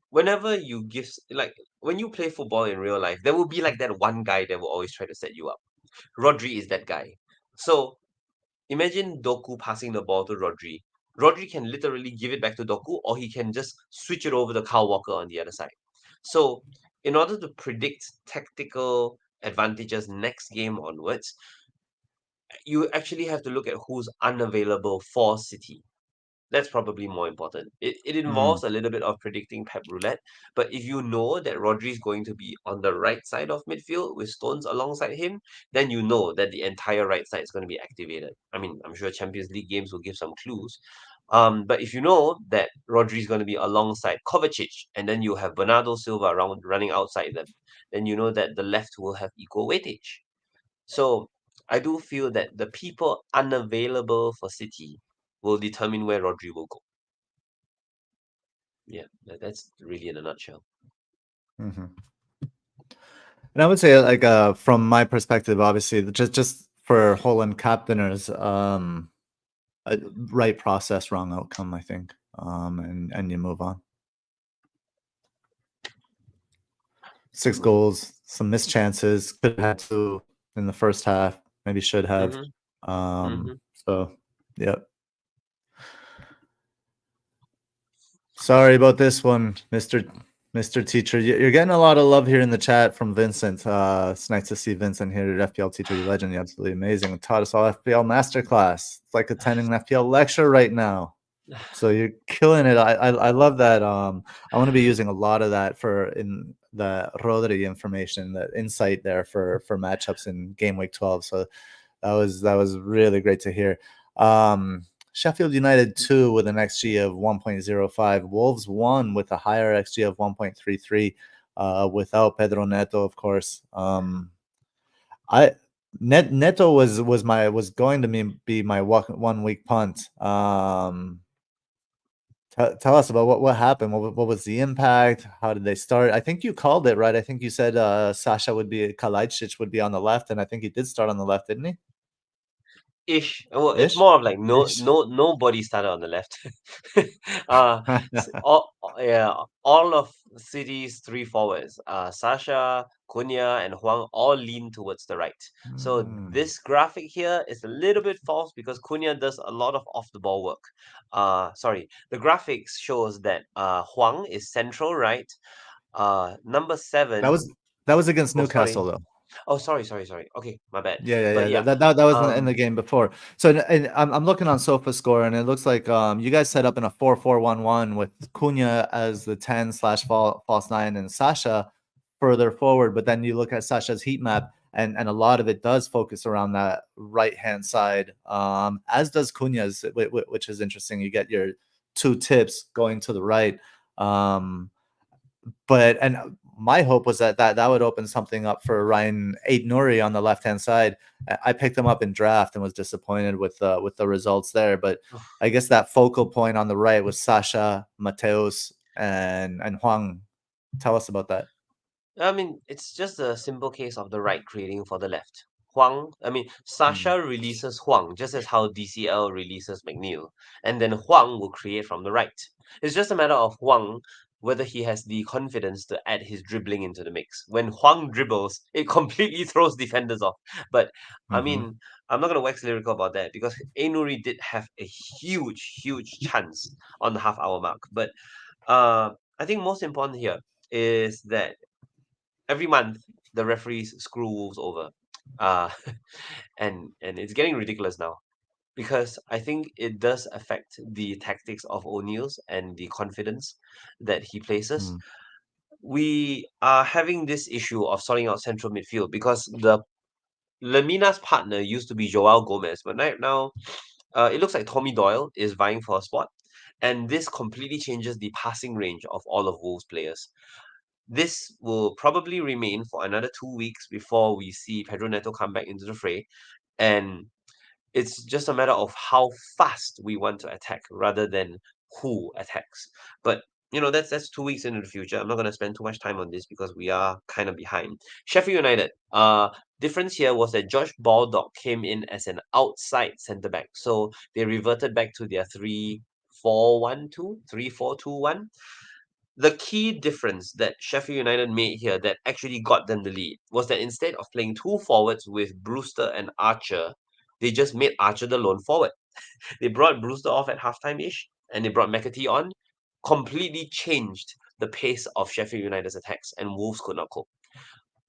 [SPEAKER 2] whenever you give like when you play football in real life, there will be like that one guy that will always try to set you up. Rodri is that guy. So imagine Doku passing the ball to Rodri. Rodri can literally give it back to Doku, or he can just switch it over to Kyle Walker on the other side. So, in order to predict tactical advantages next game onwards, you actually have to look at who's unavailable for City. That's probably more important. It
[SPEAKER 1] Mm,
[SPEAKER 2] involves a little bit of predicting Pep Roulette, but if you know that Rodri is going to be on the right side of midfield with Stones alongside him, then you know that the entire right side is going to be activated. I mean, I'm sure Champions League games will give some clues. But if you know that Rodri is going to be alongside Kovacic, and then you have Bernardo Silva around running outside them, then you know that the left will have equal weightage. So I do feel that the people unavailable for City will determine where Rodri will go. Yeah, that's really in a nutshell.
[SPEAKER 1] mhm. And I would say, like, from my perspective, obviously, just for Holland captainers, right process, wrong outcome, I think, and you move on. 6
[SPEAKER 2] Mm-hmm.
[SPEAKER 1] goals, some missed chances, could have had 2 in the first half, maybe should have.
[SPEAKER 2] Mm-hmm. Mm-hmm.
[SPEAKER 1] So, yep. Sorry about this one, Mr. Teacher. You're getting a lot of love here in the chat from Vincent. It's nice to see Vincent here at FPL Teacher You Legend. You're absolutely amazing. Taught us all FPL masterclass. It's like attending an FPL lecture right now. So you're killing it. I love that. I want to be using a lot of that for in the Rodri information, the insight there for matchups in game week 12. So that was really great to hear. Sheffield United 2 with an XG of 1.05. Wolves 1 with a higher XG of 1.33 without Pedro Neto, of course. I Neto was going to be my 1 week punt. Tell us about what happened. What was the impact? How did they start? I think you called it right. I think you said Sasha would be Kalajdzic would be on the left, and I think he did start on the left, didn't he?
[SPEAKER 2] Ish. Well, it's
[SPEAKER 1] Ish.
[SPEAKER 2] more of like
[SPEAKER 1] Ish.
[SPEAKER 2] nobody started on the left. uh, yeah, all of City's three forwards, Sasha, Cunha, and Huang, all lean towards the right. So
[SPEAKER 1] Mm.
[SPEAKER 2] this graphic here is a little bit false because Cunha does a lot of off the ball work. Sorry, the graphics shows that Huang is central right. Number
[SPEAKER 1] That
[SPEAKER 2] seven.
[SPEAKER 1] was that was against
[SPEAKER 2] Oh, sorry.
[SPEAKER 1] Newcastle though.
[SPEAKER 2] Oh, sorry. Okay, my bad.
[SPEAKER 1] Yeah, yeah,
[SPEAKER 2] But
[SPEAKER 1] yeah.
[SPEAKER 2] yeah,
[SPEAKER 1] That was in
[SPEAKER 2] um,
[SPEAKER 1] the game before. So and I'm looking on SofaScore, and it looks like you guys set up in a 4-4-1-1 with Cunha as the 10/false 9 and Sasha further forward. But then you look at Sasha's heat map, and a lot of it does focus around that right hand side, as does Cunha's, which is interesting. You get your two tips going to the right. But my hope was that would open something up for Ryan Aid Nuri on the left hand side. I picked him up in draft and was disappointed with the results there. But I guess that focal point on the right was Sasha, Mateus, and Huang. Tell us about that.
[SPEAKER 2] I mean, it's just a simple case of the right creating for the left.
[SPEAKER 1] Mm,
[SPEAKER 2] Sasha releases Huang just as how DCL releases McNeil, and then Huang will create from the right. It's just a matter of Huang whether he has the confidence to add his dribbling into the mix. When Huang dribbles, it completely throws defenders off. But I
[SPEAKER 1] mm-hmm,
[SPEAKER 2] mean, I'm not going to wax lyrical about that because Ainuri did have a huge chance on the half hour mark. But I think most important here is that every month the referees screw Wolves over, uh, and it's getting ridiculous now because I think it does affect the tactics of O'Neill's and the confidence that he places.
[SPEAKER 1] mm,
[SPEAKER 2] We are having this issue of sorting out central midfield because the Lemina's partner used to be Joao Gomez, but right now it looks like Tommy Doyle is vying for a spot, and this completely changes the passing range of all of Wolves players. This will probably remain for another 2 weeks before we see Pedro Neto come back into the fray. And it's just a matter of how fast we want to attack rather than who attacks. But that's 2 weeks into the future. I'm not gonna spend too much time on this because we are kind of behind. Sheffield United. Difference here was that Josh Baldock came in as an outside centre back. So they reverted back to their 3-4-1-2, 3-4-2-1. The key difference that Sheffield United made here that actually got them the lead was that instead of playing two forwards with Brewster and Archer, they just made Archer the lone forward. They brought Brewster off at halftime-ish, and they brought McAtee on, completely changed the pace of Sheffield United's attacks, and Wolves could not cope.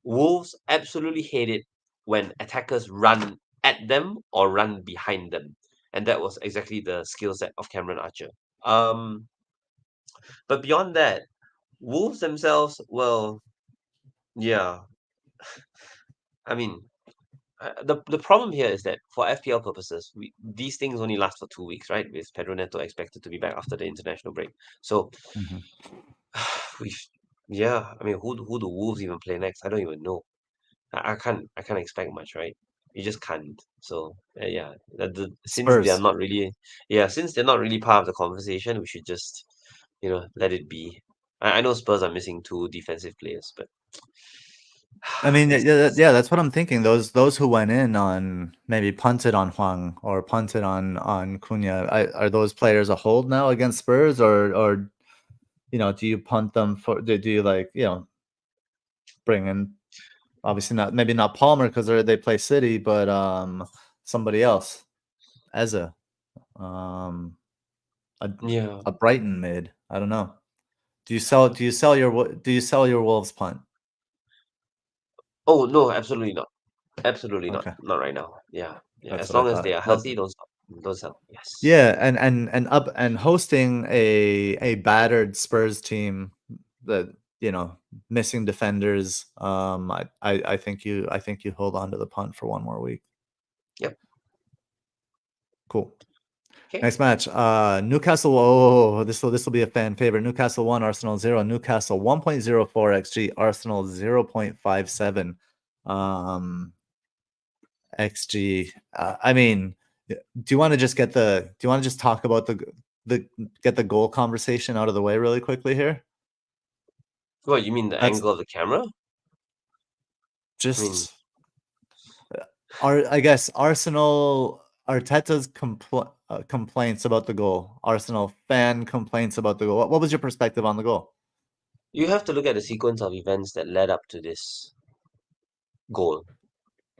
[SPEAKER 2] Wolves absolutely hate it when attackers run at them or run behind them, and that was exactly the skill set of Cameron Archer. But beyond that, Wolves themselves, well, yeah. I mean, the problem here is that for FPL purposes, these things only last for 2 weeks, right? With Pedro Neto expected to be back after the international break. So
[SPEAKER 1] mm-hmm.
[SPEAKER 2] we, yeah. I mean, who do Wolves even play next? I don't even know. I can't expect much, right? You just can't. So yeah, since they are
[SPEAKER 1] Spurs.
[SPEAKER 2] not really, yeah, since they're not really part of the conversation, we should just let it be. I know Spurs are missing two defensive players, but
[SPEAKER 1] I mean,
[SPEAKER 2] it's
[SPEAKER 1] yeah, that's what I'm thinking. Those who went in on maybe punted on Huang or punted on Cunha, are those players a hold now against Spurs, or do you punt them for? Do you like bring in, obviously not, maybe not Palmer because they play City, but somebody else, Eza, um a
[SPEAKER 2] yeah.
[SPEAKER 1] a Brighton mid. I don't know. Do you sell your Wolves punt?
[SPEAKER 2] Oh no, absolutely not. Absolutely not.
[SPEAKER 1] Okay,
[SPEAKER 2] Not right now. Yeah. Yeah.
[SPEAKER 1] that's
[SPEAKER 2] As
[SPEAKER 1] what I
[SPEAKER 2] long as they
[SPEAKER 1] thought.
[SPEAKER 2] are
[SPEAKER 1] But
[SPEAKER 2] healthy, don't stop. Don't sell.
[SPEAKER 1] yeah,
[SPEAKER 2] Yes.
[SPEAKER 1] and hosting a battered Spurs team that missing defenders. I think you hold on to the punt for one more week.
[SPEAKER 2] Yep.
[SPEAKER 1] Cool.
[SPEAKER 2] Okay.
[SPEAKER 1] Next match. Newcastle. Oh, this will be a fan favorite. Newcastle 1, Arsenal 0. Newcastle 1.04 XG. Arsenal 0.57 XG. I mean, do you want to just talk about the get the goal conversation out of the way really quickly here?
[SPEAKER 2] What, you mean the
[SPEAKER 1] That's
[SPEAKER 2] angle of the camera? I mean,
[SPEAKER 1] just I guess Arsenal Arteta's complaints about the goal. Arsenal fan complaints about the goal. What was your perspective on the goal?
[SPEAKER 2] you have to look at the sequence of events that led up to this goal.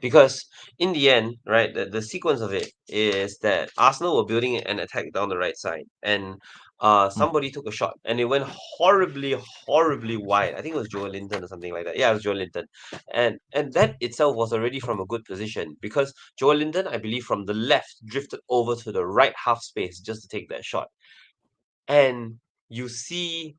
[SPEAKER 2] Because in the end, right, the sequence of it is that Arsenal were building an attack down the right side, and
[SPEAKER 1] Mm,
[SPEAKER 2] somebody took a shot, and it went horribly wide. I think it was Joel Linton or something like that. Yeah, it was Joel Linton, and that itself was already from a good position because Joel Linton, I believe, from the left drifted over to the right half space just to take that shot, and you see.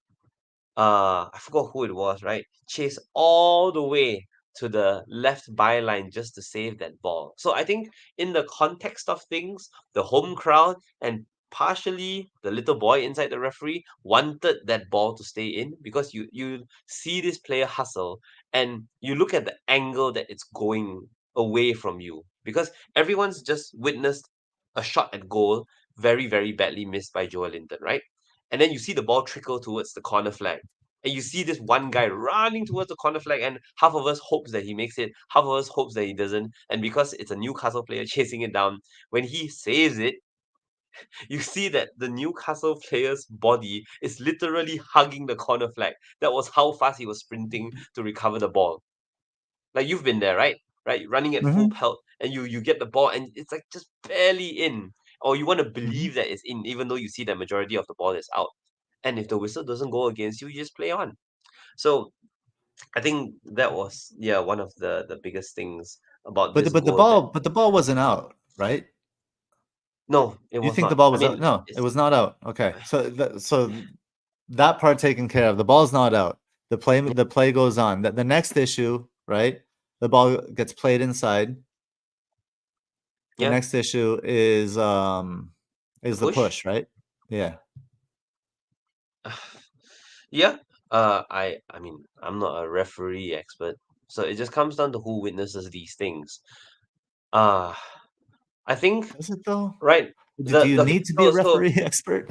[SPEAKER 2] I forgot who it was, right? Chase all the way to the left byline just to save that ball. So I think in the context of things, the home crowd and partially the little boy inside the referee wanted that ball to stay in, because you see this player hustle and you look at the angle that it's going away from you, because everyone's just witnessed a shot at goal very, very badly missed by Joel Linton, right? And then you see the ball trickle towards the corner flag. And you see this one guy running towards the corner flag, and half of us hopes that he makes it, half of us hopes that he doesn't. And because it's a Newcastle player chasing it down, when he saves it, you see that the Newcastle player's body is literally hugging the corner flag. That was how fast he was sprinting to recover the ball. Like, you've been there, right? Right, running at full
[SPEAKER 1] Hmm.
[SPEAKER 2] pelt, and you get the ball, and it's like just barely in, or you want to
[SPEAKER 1] Hmm.
[SPEAKER 2] believe that it's in, even though you see the majority of the ball is out. And if the whistle doesn't go against you, you just play on. So I think that was, yeah, one of the biggest things about
[SPEAKER 1] But
[SPEAKER 2] this goal that
[SPEAKER 1] but the ball wasn't out, right?
[SPEAKER 2] no, it
[SPEAKER 1] You
[SPEAKER 2] was
[SPEAKER 1] think the
[SPEAKER 2] not.
[SPEAKER 1] ball
[SPEAKER 2] I
[SPEAKER 1] was out?
[SPEAKER 2] mean,
[SPEAKER 1] No, it
[SPEAKER 2] it's
[SPEAKER 1] was not out. Okay, so that part taken care of. The ball's not out. The play goes on. The next issue, right? The ball gets played inside. The
[SPEAKER 2] yeah,
[SPEAKER 1] next issue
[SPEAKER 2] the
[SPEAKER 1] is the
[SPEAKER 2] push.
[SPEAKER 1] push, right? Yeah.
[SPEAKER 2] Yeah. I mean, I'm not a referee expert, so it just comes down to who witnesses these things. Uh I think,
[SPEAKER 1] Is it though?
[SPEAKER 2] right,
[SPEAKER 1] Do you
[SPEAKER 2] the
[SPEAKER 1] need to be a
[SPEAKER 2] so
[SPEAKER 1] referee expert?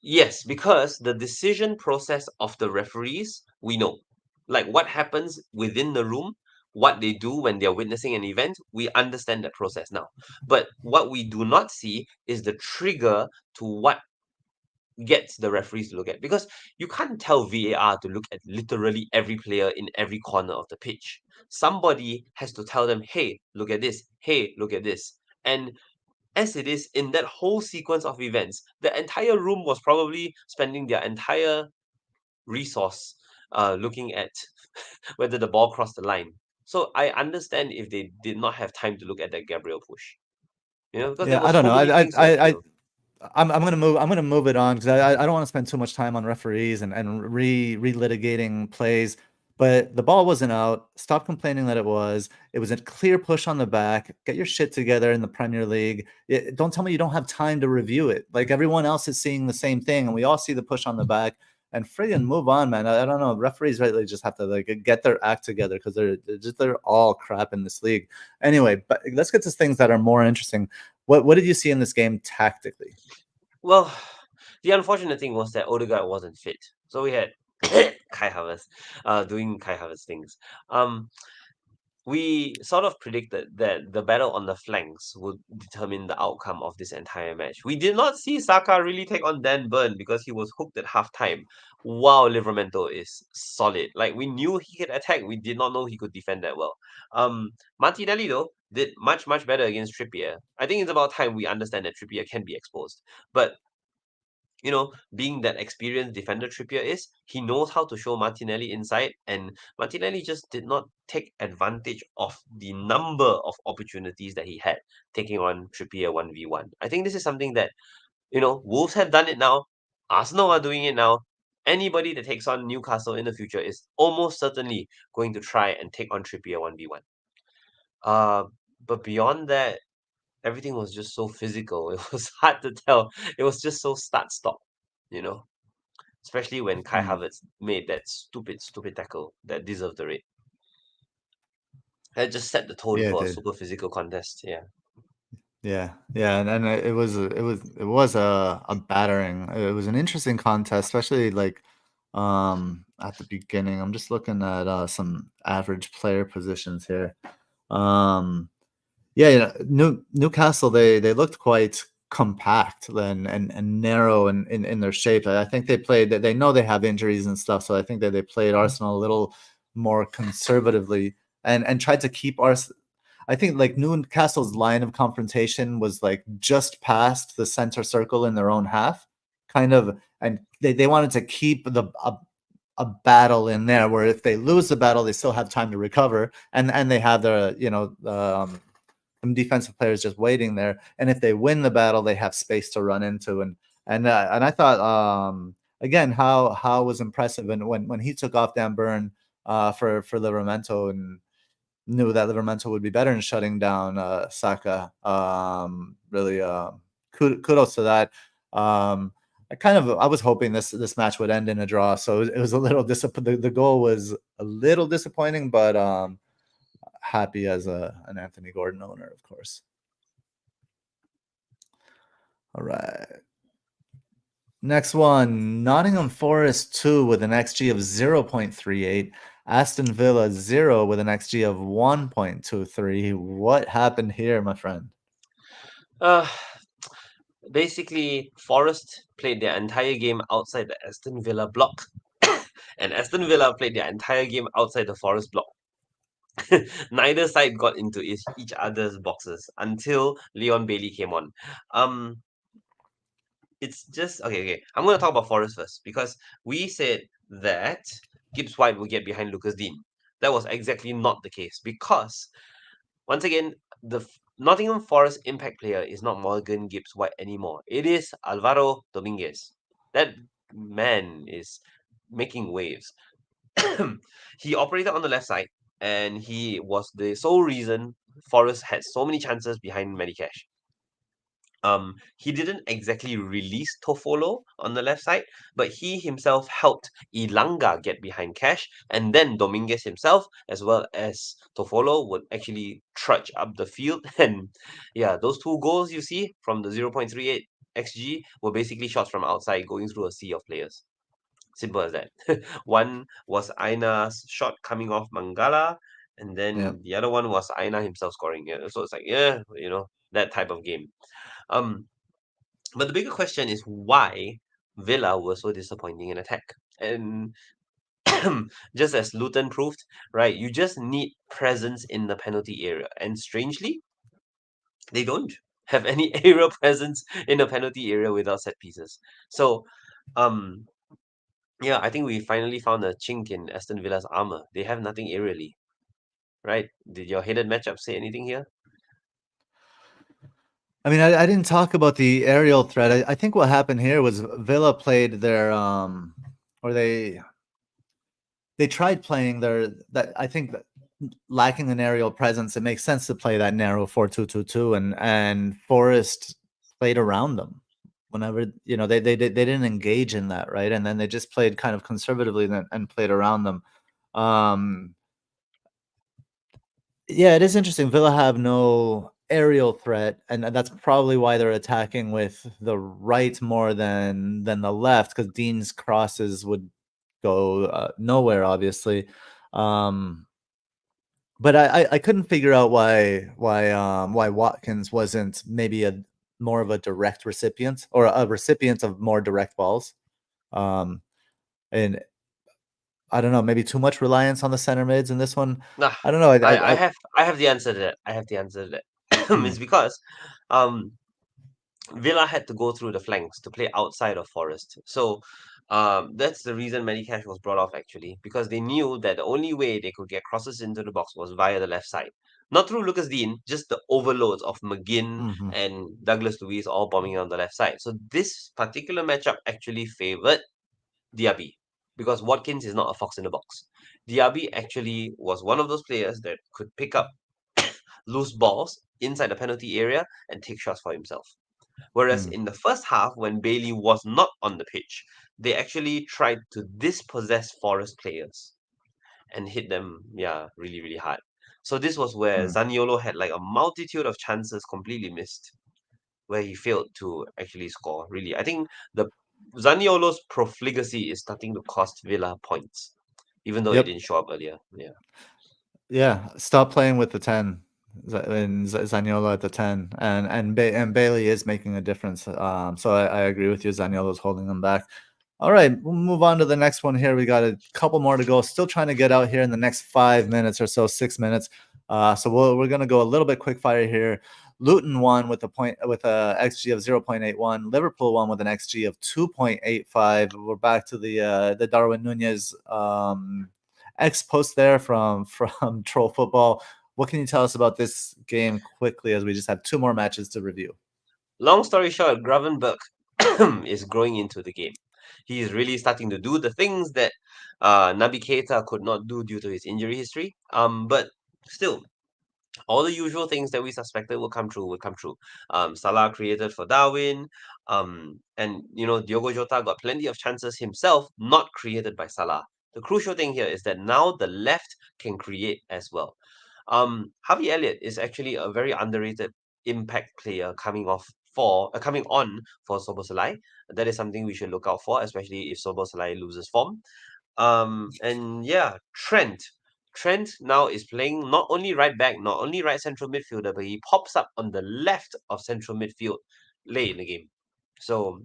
[SPEAKER 2] yes, because the decision process of the referees, we know. Like, what happens within the room, what they do when they're witnessing an event, we understand that process now. But what we do not see is the trigger to what gets the referees to look at. Because you can't tell VAR to look at literally every player in every corner of the pitch. Somebody has to tell them, hey, look at this. Hey, look at this. And as it is, in that whole sequence of events, the entire room was probably spending their entire resource looking at whether the ball crossed the line. So I understand if they did not have time to look at that Gabriel push, because there
[SPEAKER 1] Yeah,
[SPEAKER 2] were
[SPEAKER 1] I don't
[SPEAKER 2] so
[SPEAKER 1] know.
[SPEAKER 2] many things to
[SPEAKER 1] I
[SPEAKER 2] appeal.
[SPEAKER 1] I'm gonna move it on because I don't want to spend too much time on referees and relitigating plays. But the ball wasn't out. Stop complaining that it was. It was a clear push on the back. Get your shit together in the Premier League. Don't tell me you don't have time to review it. Like everyone else is seeing the same thing, and we all see the push on the back. And friggin' move on, man. I don't know. Referees really just have to like get their act together because they're all crap in this league. Anyway, but let's get to things that are more interesting. What did you see in this game tactically?
[SPEAKER 2] Well, the unfortunate thing was that Odegaard wasn't fit, so we had Kai Havertz doing Kai Havertz things. Um, we sort of predicted that the battle on the flanks would determine the outcome of this entire match. We did not see Saka really take on Dan Burn because he was hooked at halftime. Wow, Livramento is solid. Like, we knew he could attack, we did not know he could defend that well. Martinelli though did much, much better against Trippier. I think it's about time we understand that Trippier can be exposed. But being that experienced defender Trippier is, he knows how to show Martinelli inside, and Martinelli just did not take advantage of the number of opportunities that he had taking on Trippier 1v1. I think this is something that, Wolves have done it now, Arsenal are doing it now. Anybody that takes on Newcastle in the future is almost certainly going to try and take on Trippier 1v1. Uh, but beyond that, everything was just so physical. It was hard to tell. It was just so start-stop, you know especially when Kai
[SPEAKER 1] Mm,
[SPEAKER 2] Havertz made that stupid, stupid tackle that deserved the red. That just set the tone
[SPEAKER 1] yeah, it
[SPEAKER 2] for a
[SPEAKER 1] did.
[SPEAKER 2] super physical contest. Yeah.
[SPEAKER 1] Yeah, and it was a battering. It was an interesting contest, especially like at the beginning. I'm just looking at some average player positions here. Um, yeah, Newcastle they looked quite compact and narrow in their shape. I think they played. They know they have injuries and stuff, so I think that they played Arsenal a little more conservatively and tried to keep Arsenal. I think like Newcastle's line of confrontation was like just past the center circle in their own half, kind of, and they wanted to keep a battle in there where if they lose the battle, they still have time to recover, and they have their some defensive players just waiting there, and if they win the battle, they have space to run into, and I thought again, how was impressive, and when he took off Dan Burn for Livramento, and knew that Livramento would be better in shutting down Saka. Really, kudos to that. I was hoping this match would end in a draw, so it was a little disappointing. The goal was a little disappointing, but happy as an Anthony Gordon owner, of course. All right. Next one, Nottingham Forest 2 with an XG of 0.38. Aston Villa 0 with an XG of 1.23. What happened here, my friend?
[SPEAKER 2] Uh, Basically, Forest played their entire game outside the Aston Villa block, and Aston Villa played their entire game outside the Forest block. Neither side got into each other's boxes until Leon Bailey came on. Um, it's just okay. I'm gonna talk about Forest first because we said that Gibbs White will get behind Lucas Dean. That was exactly not the case because once again, Nottingham Forest impact player is not Morgan Gibbs White anymore. It is Alvaro Dominguez. That man is making waves. He operated on the left side, and he was the sole reason Forest had so many chances behind Medicash. He didn't exactly release Tofolo on the left side, but he himself helped Ilanga get behind Cash, and then Dominguez himself, as well as Tofolo, would actually trudge up the field. And yeah, those two goals you see from the 0.38 XG were basically shots from outside going through a sea of players. Simple as that. One was Aina's shot coming off Mangala, and
[SPEAKER 1] Yeah.
[SPEAKER 2] then the other one was Aina himself scoring. Yeah, so it's like, yeah, that type of game. Um, but the bigger question is why Villa were so disappointing in attack. And just as Luton proved, right, you just need presence in the penalty area. And strangely, they don't have any area presence in the penalty area without set pieces. So, um, yeah, I think we finally found a chink in Aston Villa's armor. They have nothing aerially, right? Did your headed matchup say anything here?
[SPEAKER 1] I mean, I didn't talk about the aerial threat. I think what happened here was Villa played their or they tried playing that I think that lacking an aerial presence, it makes sense to play that narrow 4-2-2-2, and Forest played around them whenever they didn't engage in that, right, and then they just played kind of conservatively and played around them. um yeah, it is interesting. Villa have no aerial threat, and that's probably why they're attacking with the right more than the left, because Dean's crosses would go nowhere, obviously. um but I couldn't figure out why Watkins wasn't maybe a more of a direct recipient, or a recipient of more direct balls. Um, and I don't know, maybe too much reliance on the center mids in this one.
[SPEAKER 2] Nah,
[SPEAKER 1] I don't know.
[SPEAKER 2] I have the answer to that. I have the answer to that.
[SPEAKER 1] Hmm,
[SPEAKER 2] It's because um Villa had to go through the flanks to play outside of Forest. So that's the reason Medicash was brought off actually, because they knew that the only way they could get crosses into the box was via the left side. Not through Lucas Dean, just the overloads of McGinn
[SPEAKER 1] mhm,
[SPEAKER 2] and Douglas Luiz all bombing on the left side. So this particular matchup actually favored Diaby because Watkins is not a fox in the box. Diaby actually was one of those players that could pick up loose balls inside the penalty area and take shots for himself. Whereas
[SPEAKER 1] mm,
[SPEAKER 2] in the first half, when Bailey was not on the pitch, they actually tried to dispossess Forest players and hit them, yeah, really, really hard. So this was where
[SPEAKER 1] mm.
[SPEAKER 2] Zaniolo had like a multitude of chances completely missed, where he failed to actually score. Really, I think the Zaniolo's profligacy is starting to cost Villa points, even though it
[SPEAKER 1] Yep.
[SPEAKER 2] didn't show up earlier. Yeah.
[SPEAKER 1] Yeah, stop playing with the 10, and Zaniolo at the 10, and Bailey is making a difference. So I agree with you. Zaniolo's holding them back. All right, we'll move on to the next one here. We got a couple more to go. Still trying to get out here in the next 5 minutes or so, 6 minutes. So we're gonna go a little bit quick fire here. Luton won with a XG of 0.81. Liverpool won with an XG of 2.85. We're back to the Darwin Nunez X post there from Troll Football. What can you tell us about this game quickly, as we just have two more matches to review?
[SPEAKER 2] Long story short, Gravenberch is growing into the game. He is really starting to do the things that Naby Keita could not do due to his injury history. But still, all the usual things that we suspected will come true will come true. Salah created for Darwin, and Diogo Jota got plenty of chances himself, not created by Salah. The crucial thing here is that now the left can create as well. Harvey Elliott is actually a very underrated impact player coming on for Soboslai. That is something we should look out for, especially if Soboslai loses form. And yeah, Trent now is playing not only right back, not only right central midfielder, but he pops up on the left of central midfield late in the game. So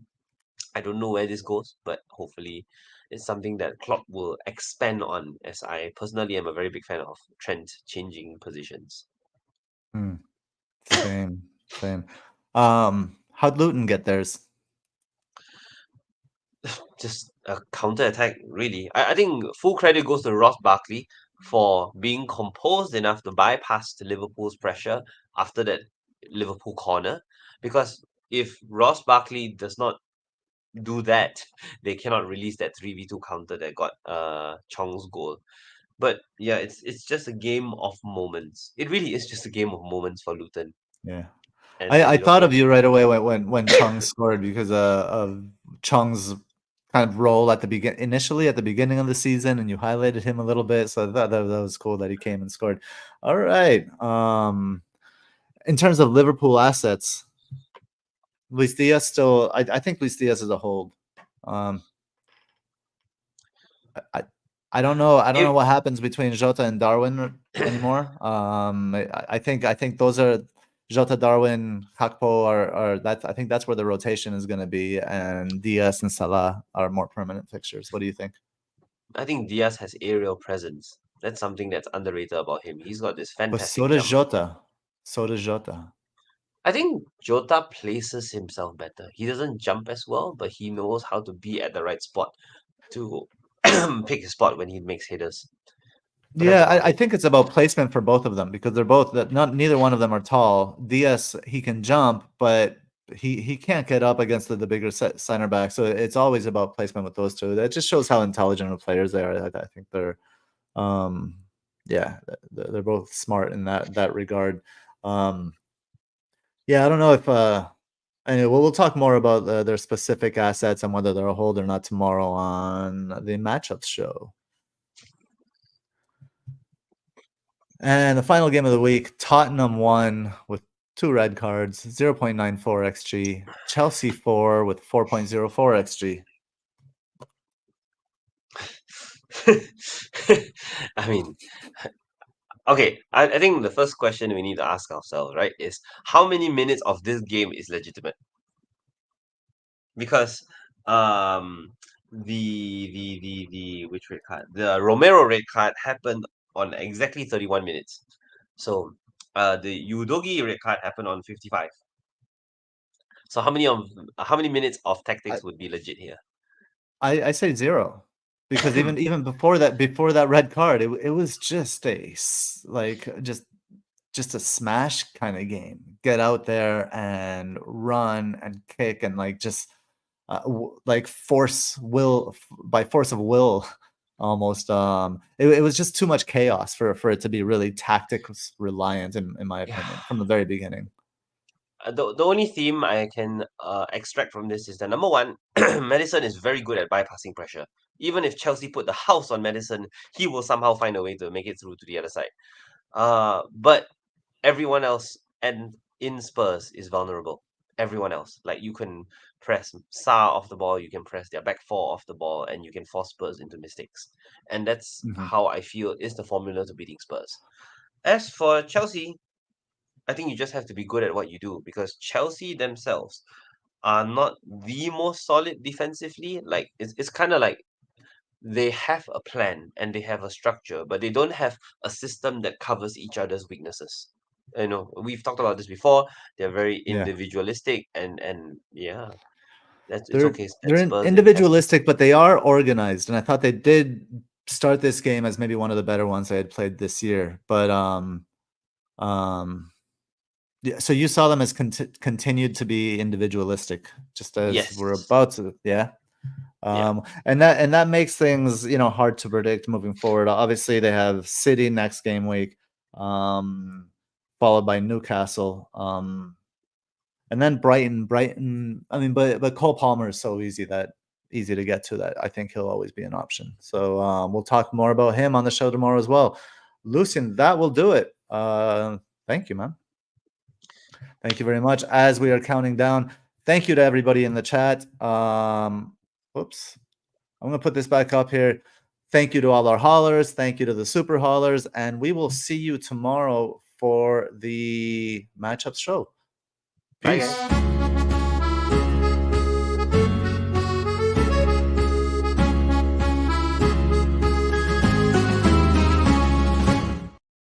[SPEAKER 2] I don't know where this goes, but hopefully it's something that Klopp will expand on, as I personally am a very big fan of Trent changing positions.
[SPEAKER 1] Same, same. How'd Luton get theirs?
[SPEAKER 2] Just a counter attack, really. I think full credit goes to Ross Barkley for being composed enough to bypass the Liverpool's pressure after that Liverpool corner. Because if Ross Barkley does not do that, they cannot release that 3v2 counter that got Chong's goal. But yeah, it's just a game of moments. It really is just a game of moments for Luton.
[SPEAKER 1] Yeah.
[SPEAKER 2] And
[SPEAKER 1] I
[SPEAKER 2] you know,
[SPEAKER 1] thought of you right away when Chung scored because of Chung's kind of role at the initially at the beginning of the season, and you highlighted him a little bit. So I thought that was cool that he came and scored. All right. In terms of Liverpool assets, Luis Diaz still. I think Luis Diaz is a hold. Um, I I don't know. I don't know
[SPEAKER 2] it,
[SPEAKER 1] what happens between Jota and Darwin anymore. I think those are Jota, Darwin, Hakpo are that. I think that's where the rotation is going to be, and Diaz and Salah are more permanent fixtures. What do you think?
[SPEAKER 2] I think Diaz has aerial presence. That's something that's underrated about him. He's got this
[SPEAKER 1] But so
[SPEAKER 2] fantastic
[SPEAKER 1] does
[SPEAKER 2] jump.
[SPEAKER 1] Jota. So does Jota.
[SPEAKER 2] I think Jota places himself better. He doesn't jump as well, but he knows how to be at the right spot to pick his spot when he makes headers. But that's
[SPEAKER 1] Yeah,
[SPEAKER 2] about
[SPEAKER 1] I
[SPEAKER 2] it.
[SPEAKER 1] think it's about placement for both of them because they're both that not neither one of them are tall. Diaz he can jump, but he can't get up against the bigger center back. So it's always about placement with those two. That just shows how intelligent of players they are. I think they're um yeah, they're both smart in that regard. Um yeah, I don't know if anyway, we'll talk more about their specific assets and whether they're a hold or not tomorrow on the matchups show. And the final game of the week, Tottenham won with 2 red cards, 0.94 XG. Chelsea 4 with 4.04 XG.
[SPEAKER 2] I mean, okay, I think the first question we need to ask ourselves, right, is how many minutes of this game is legitimate? Because um the which red card? The Romero red card happened on exactly 31 minutes. So the Udogi red card happened on 55. So how many minutes of
[SPEAKER 1] I,
[SPEAKER 2] tactics would be legit here?
[SPEAKER 1] I say 0 because even before that red card, it was just like just a smash kind of game. Get out there and run and kick and like just like by force of will almost. It was just too much chaos for it to be really tactics reliant in my
[SPEAKER 2] Yeah.
[SPEAKER 1] opinion from the very beginning.
[SPEAKER 2] The only theme I can extract from this is that number one, Madison is very good at bypassing pressure. Even if Chelsea put the house on Madison, he will somehow find a way to make it through to the other side. But everyone else and in Spurs is vulnerable. Everyone else, like you can press Sa off the ball, you can press their back four off the ball, and you can force Spurs into mistakes. And that's
[SPEAKER 1] Mhm.
[SPEAKER 2] how I feel is the formula to beating Spurs. As for Chelsea, I think you just have to be good at what you do because Chelsea themselves are not the most solid defensively. Like it's kind of like they have a plan and they have a structure, but they don't have a system that covers each other's weaknesses. We've talked about this before. They're very
[SPEAKER 1] Yeah.
[SPEAKER 2] individualistic, and yeah, it's
[SPEAKER 1] They're
[SPEAKER 2] okay. That
[SPEAKER 1] they're
[SPEAKER 2] Spurs didn't test it.
[SPEAKER 1] individualistic, but they are organized, and I thought they did start this game as maybe one of the better ones they had played this year. But um, yeah. So you saw them as continued to be individualistic, just as we're
[SPEAKER 2] Yes,
[SPEAKER 1] about to. Yeah.
[SPEAKER 2] Yeah.
[SPEAKER 1] And that makes things, you know, hard to predict moving forward. Obviously, they have City next game week, followed by Newcastle, and then Brighton. Brighton. I mean, but Cole Palmer is so easy to get to that I think he'll always be an option. So we'll talk more about him on the show tomorrow as well. Lucian, that will do it. Thank you, man. Thank you very much. As we are counting down, thank you to everybody in the chat. Whoops. I'm going to put this back up here. Thank you to all our haulers. Thank you to the super haulers. And we will see you tomorrow for the matchups show.
[SPEAKER 2] Bye,
[SPEAKER 1] Peace.
[SPEAKER 2] guys.